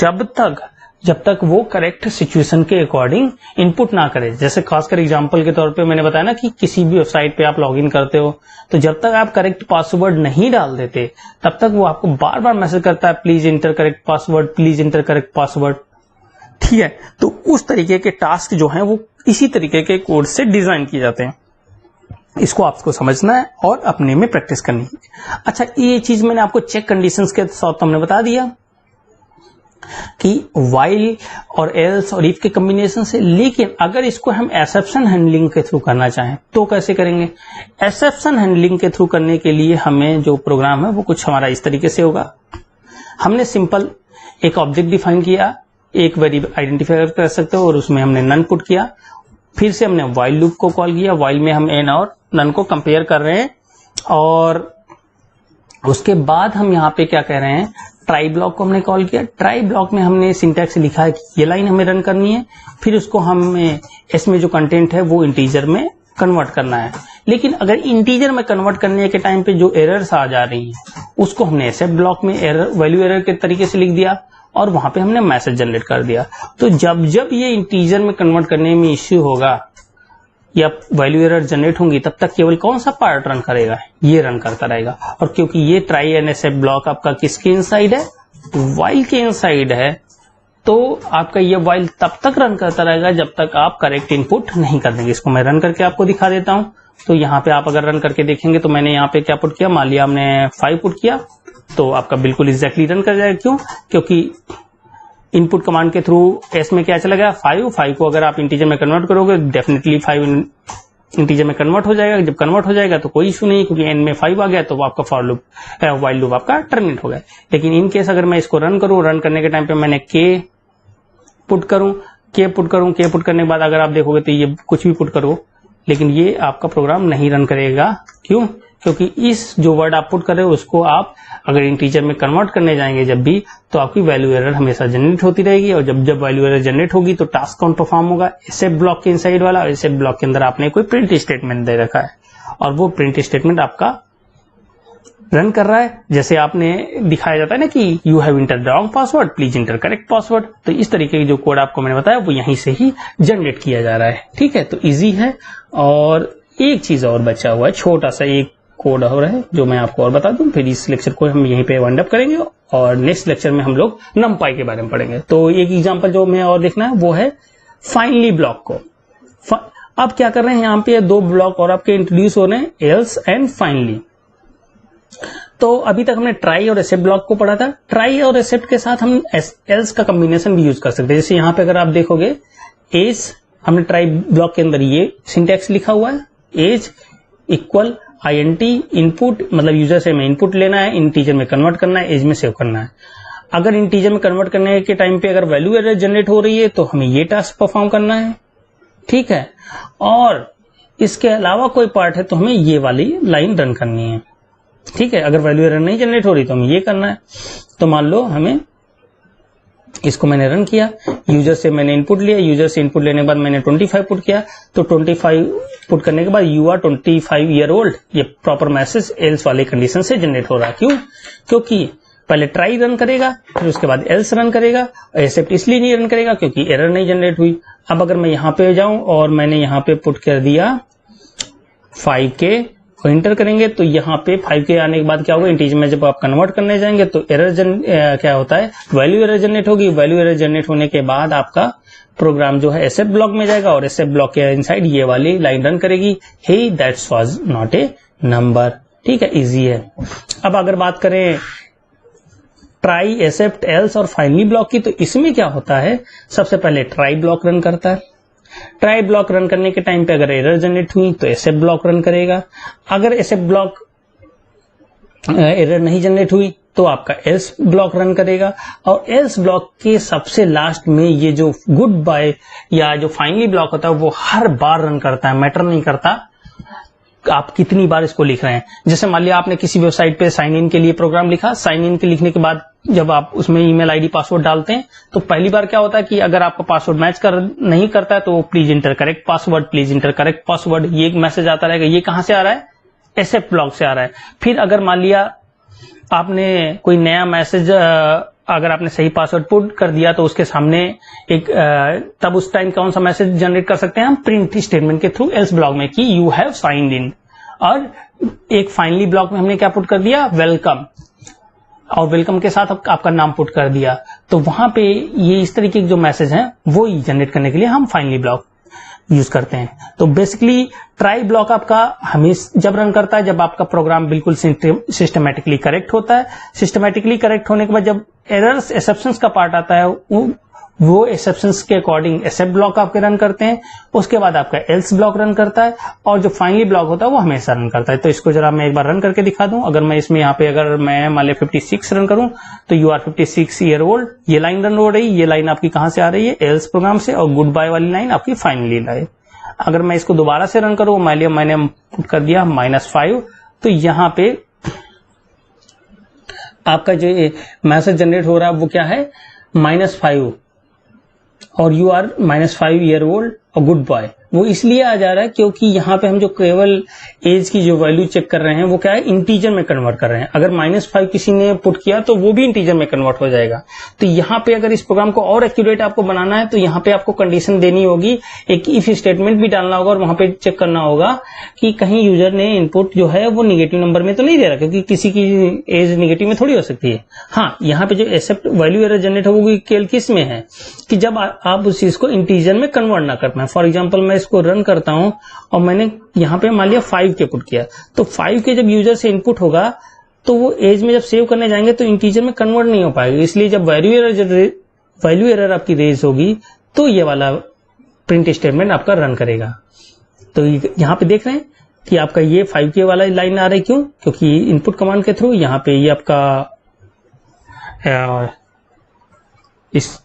जब तक वो करेक्ट सिचुएशन के अकॉर्डिंग इनपुट ना करे। जैसे खासकर एग्जांपल के तौर पे मैंने बताया ना कि किसी भी वेबसाइट पे आप लॉगिन करते हो तो जब तक आप करेक्ट पासवर्ड नहीं डाल देते तब तक वो आपको बार बार मैसेज करता है, please inter correct password, please inter correct password. ठीक है, तो उस तरीके के टास्क जो हैं वो इसी तरीके के कोड से डिजाइन किए जाते हैं। इसको आपको समझना है और अपने में प्रैक्टिस करनी है। अच्छा, ये चीज मैंने आपको चेक कंडीशंस के साथ हमने बता दिया कि व्हाइल और एल्स और इफ के कॉम्बिनेशन से, लेकिन अगर इसको हम एक्सेप्शन हैंडलिंग के थ्रू करना चाहें तो कैसे करेंगे। एक्सेप्शन हैंडलिंग के थ्रू करने के लिए हमें जो प्रोग्राम है वो कुछ हमारा इस तरीके से होगा। हमने सिंपल एक ऑब्जेक्ट डिफाइन किया, एक वेरिएबल आइडेंटिफाई कर सकते हो, और उसमें हमने नन पुट किया। फिर से हमने व्हाइल लूप को कॉल किया, व्हाइल में हम एन और नन को कंपेयर कर रहे हैं, और उसके बाद हम यहाँ पे क्या कह रहे हैं, ट्राई ब्लॉक को हमने कॉल किया। ट्राई ब्लॉक में हमने सिंटैक्स लिखा है कि ये लाइन हमें रन करनी है, फिर उसको हमें इसमें जो कंटेंट है वो इंटीजर में कन्वर्ट करना है। लेकिन अगर इंटीजर में कन्वर्ट करने के टाइम पे जो एरर्स आ जा रही हैं उसको हमने एक्सेप्ट ब्लॉक में एरर वैल्यू एरर के तरीके से लिख दिया और वहां पे हमने मैसेज जनरेट कर दिया। तो जब जब ये इंटीजर में कन्वर्ट करने में इश्यू होगा या वैल्यू एरर जनरेट होंगी तब तक केवल कौन सा पार्ट रन करेगा, ये रन करता रहेगा। और क्योंकि ये ट्राई एंड एक्सेप्ट ब्लॉक आपका किसके इनसाइड है, व्हाइल के इनसाइड है, तो आपका ये व्हाइल तब तक रन करता रहेगा जब तक आप करेक्ट इनपुट नहीं कर देंगे। इसको मैं रन करके आपको दिखा देता हूं। तो यहाँ पे आप अगर रन करके देखेंगे तो मैंने यहाँ पे क्या पुट किया, मान लिया हमने 5 पुट किया तो आपका बिल्कुल एग्जैक्टली रन कर जाएगा। क्यों? क्योंकि इनपुट कमांड के थ्रू एस में क्या चला गया, 5 को अगर आप इंटीजर में कन्वर्ट करोगे डेफिनेटली 5 इंटीजर में कन्वर्ट हो जाएगा। जब कन्वर्ट हो जाएगा तो कोई इशू नहीं, क्योंकि एन में 5 आ गया तो आपका फॉर लूप व्हाइल लूप आपका टर्मिनेट हो गया। लेकिन इन केस अगर मैं इसको रन करूं, रन करने के टाइम पे मैंने के पुट करने के बाद अगर आप देखोगे तो ये कुछ भी पुट करो लेकिन ये आपका प्रोग्राम नहीं रन करेगा। क्यों? क्योंकि इस जो वर्ड आप पुट कर रहे हो उसको आप अगर इंटीजर में कन्वर्ट करने जाएंगे जब भी, तो आपकी वैल्यू एरर हमेशा जनरेट होती रहेगी, और जब जब वैल्यू एरर जनरेट होगी तो टास्क काउंट परफॉर्म होगा एक्सेप्ट ब्लॉक के इनसाइड वाला, और एक्सेप्ट ब्लॉक के अंदर आपने कोई प्रिंट स्टेटमेंट दे रखा है और वो प्रिंट स्टेटमेंट आपका रन कर रहा है। जैसे आपने दिखाया जाता है ना कि you have inter wrong password, please inter correct password. तो इस तरीके की जो कोड आपको मैंने बताया वो यहीं से ही जनरेट किया जा रहा है। ठीक है, तो इजी है। और एक चीज और बचा हुआ है, छोटा सा एक कोड हो रहा है जो मैं आपको और बता दूं, फिर इस लेक्चर को हम यहीं पे वाइंड अप करेंगे और नेक्स्ट लेक्चर में हम लोग नमपाई के बारे में पढ़ेंगे। तो एक एग्जांपल जो मैं और देखना है वो है फाइनली ब्लॉक को। अब क्या कर रहे हैं, यहाँ पे 2 ब्लॉक और आपके इंट्रोड्यूस हो रहे हैं, एल्स एंड फाइनली। तो अभी तक हमने ट्राई और एक्सेप्ट ब्लॉक को पढ़ा था। ट्राई और एक्सेप्ट के साथ हम एल्स का कॉम्बिनेशन भी यूज कर सकते हैं। जैसे यहाँ पे अगर आप देखोगे एज, हमने ट्राई ब्लॉक के अंदर ये सिंटैक्स लिखा हुआ है, एज इक्वल INT इनपुट, मतलब यूजर से हमें इनपुट लेना है, इंटीजर में कन्वर्ट करना है, एज में सेव करना है। अगर इंटीजर में कन्वर्ट करने के टाइम पे अगर वैल्यू एरर जनरेट हो रही है तो हमें ये टास्क परफॉर्म करना है, ठीक है। और इसके अलावा कोई पार्ट है तो हमें ये वाली लाइन रन करनी है, ठीक है। अगर वैल्यू एरर नहीं जनरेट हो रही तो हमें ये करना है। तो मान लो हमें इसको मैंने रन किया, यूजर से मैंने इनपुट लिया, यूजर से इनपुट लेने के बाद मैंने 25 पुट किया, तो 25 पुट करने के बाद यू आर 25 ईयर ओल्ड, ये प्रॉपर मैसेज एल्स वाले कंडीशन से जनरेट हो रहा है। क्यों? क्योंकि पहले ट्राई रन करेगा, फिर उसके बाद एल्स रन करेगा। एक्सेप्ट इसलिए नहीं रन करेगा क्योंकि एरर नहीं जनरेट हुई। अब अगर मैं यहाँ पे जाऊं और मैंने यहाँ पे पुट कर दिया 5K को इंटर करेंगे, तो यहाँ पे 5K आने के बाद क्या होगा, इंटीजर में जब आप कन्वर्ट करने जाएंगे तो एरर क्या होता है, वैल्यू एरर जनरेट होगी। वैल्यू एरर जनरेट होने के बाद आपका प्रोग्राम जो है एक्सेप्ट ब्लॉक में जाएगा और एक्सेप्ट ब्लॉक के इनसाइड ये वाली लाइन रन करेगी, hey that's was not a number, ठीक है, इजी है। अब अगर बात करें ट्राई, एक्सेप्ट, एल्स और फाइनली ब्लॉक की, तो इसमें क्या होता है, सबसे पहले ट्राई ब्लॉक रन करता है। ट्राई ब्लॉक रन करने के टाइम पे अगर एरर जनरेट हुई तो एक्सेप्ट ब्लॉक रन करेगा। अगर एक्सेप्ट ब्लॉक एरर नहीं जनरेट हुई तो आपका एल्स ब्लॉक रन करेगा। और एल्स ब्लॉक के सबसे लास्ट में ये जो गुड बाय या जो फाइनली ब्लॉक होता है वो हर बार रन करता है, मैटर नहीं करता आप कितनी बार इसको लिख रहे हैं। जैसे मान लिया आपने किसी वेबसाइट पे साइन इन के लिए प्रोग्राम लिखा, साइन इन के लिखने के बाद जब आप उसमें ईमेल आईडी पासवर्ड डालते हैं तो पहली बार क्या होता है कि अगर आपका पासवर्ड मैच नहीं करता है तो please inter correct password, please inter correct password, ये एक मैसेज आता रहेगा। ये कहां से आ रहा है, एक्सेप्ट ब्लॉक से आ रहा है। फिर अगर मान लिया आपने कोई नया मैसेज अगर आपने सही पासवर्ड पुट कर दिया तो उसके सामने एक तब उस टाइम कौन सा मैसेज जनरेट कर सकते हैं हम, प्रिंट स्टेटमेंट के थ्रू एल्स ब्लॉक में कि यू हैव साइंड इन। और एक फाइनली ब्लॉक में हमने क्या पुट कर दिया, वेलकम, और वेलकम के साथ आपका नाम पुट कर दिया। तो वहां पे ये इस तरीके के जो मैसेज हैं वो जनरेट करने के लिए हम फाइनली ब्लॉक यूज करते हैं। तो बेसिकली ट्राई ब्लॉक आपका हमेशा जब रन करता है जब आपका प्रोग्राम बिल्कुल सिस्टमैटिकली करेक्ट होता है। सिस्टमैटिकली करेक्ट होने के बाद जब एरर्स एक्सेप्शंस का पार्ट आता है वो एक्सेप्शंस के अकॉर्डिंग एक्सेप्ट ब्लॉक आपके रन करते हैं। उसके बाद आपका एल्स ब्लॉक रन करता है और जो फाइनली ब्लॉक होता है वो हमेशा रन करता है। तो इसको जरा मैं एक बार रन करके दिखा दूं। अगर मैं इसमें यहाँ पे अगर मैं मान लिया 56 रन करूं तो यू आर 56 ईयर ओल्ड, ये लाइन रन हो रही है। ये लाइन आपकी कहां से आ रही है, एल्स प्रोग्राम से, और गुड बाय वाली लाइन आपकी फाइनली लाइन। अगर मैं इसको दोबारा से रन करूं, मान लिया मैंने पुट कर दिया -5, तो यहाँ पे आपका जो मैसेज जनरेट हो रहा है वो क्या है, -5 और यू आर -5 ईयर ओल्ड और गुड बॉय। वो इसलिए आ जा रहा है क्योंकि यहाँ पे हम जो केवल एज की जो वैल्यू चेक कर रहे हैं वो क्या है, इंटीजर में कन्वर्ट कर रहे हैं। अगर -5 किसी ने पुट किया तो वो भी इंटीजर में कन्वर्ट हो जाएगा। तो यहाँ पे अगर इस प्रोग्राम को और एक्यूरेट आपको बनाना है तो यहाँ पे आपको कंडीशन देनी होगी, एक इफ स्टेटमेंट भी डालना होगा और वहां पे चेक करना होगा कि कहीं यूजर ने इनपुट जो है वो निगेटिव नंबर में तो नहीं दे रहा, क्योंकि किसी की एज निगेटिव में थोड़ी हो सकती है। हाँ, यहाँ पे जो एक्सेप्ट वैल्यू एरर जनरेट होगी केवल किस में है कि जब आप उस चीज को इंटीजर में कन्वर्ट ना कर पाए। फॉर एग्जाम्पल मैं इसको रन करता हूं और मैंने यहाँ पे मान लिया 5K पुट किया, तो 5K जब यूजर से इनपुट होगा तो वो एज में जब सेव करने जाएंगे तो इंटीजर में कन्वर्ट नहीं हो पाएगा। इसलिए जब वैल्यू एरर आपकी रेज होगी तो ये वाला प्रिंट स्टेटमेंट आपका रन करेगा। तो यहाँ पे देख रहे हैं कि आपका ये 5K वाला लाइन आ रही, क्यों, क्योंकि इनपुट कमांड के थ्रू यहाँ पे ये आपका इस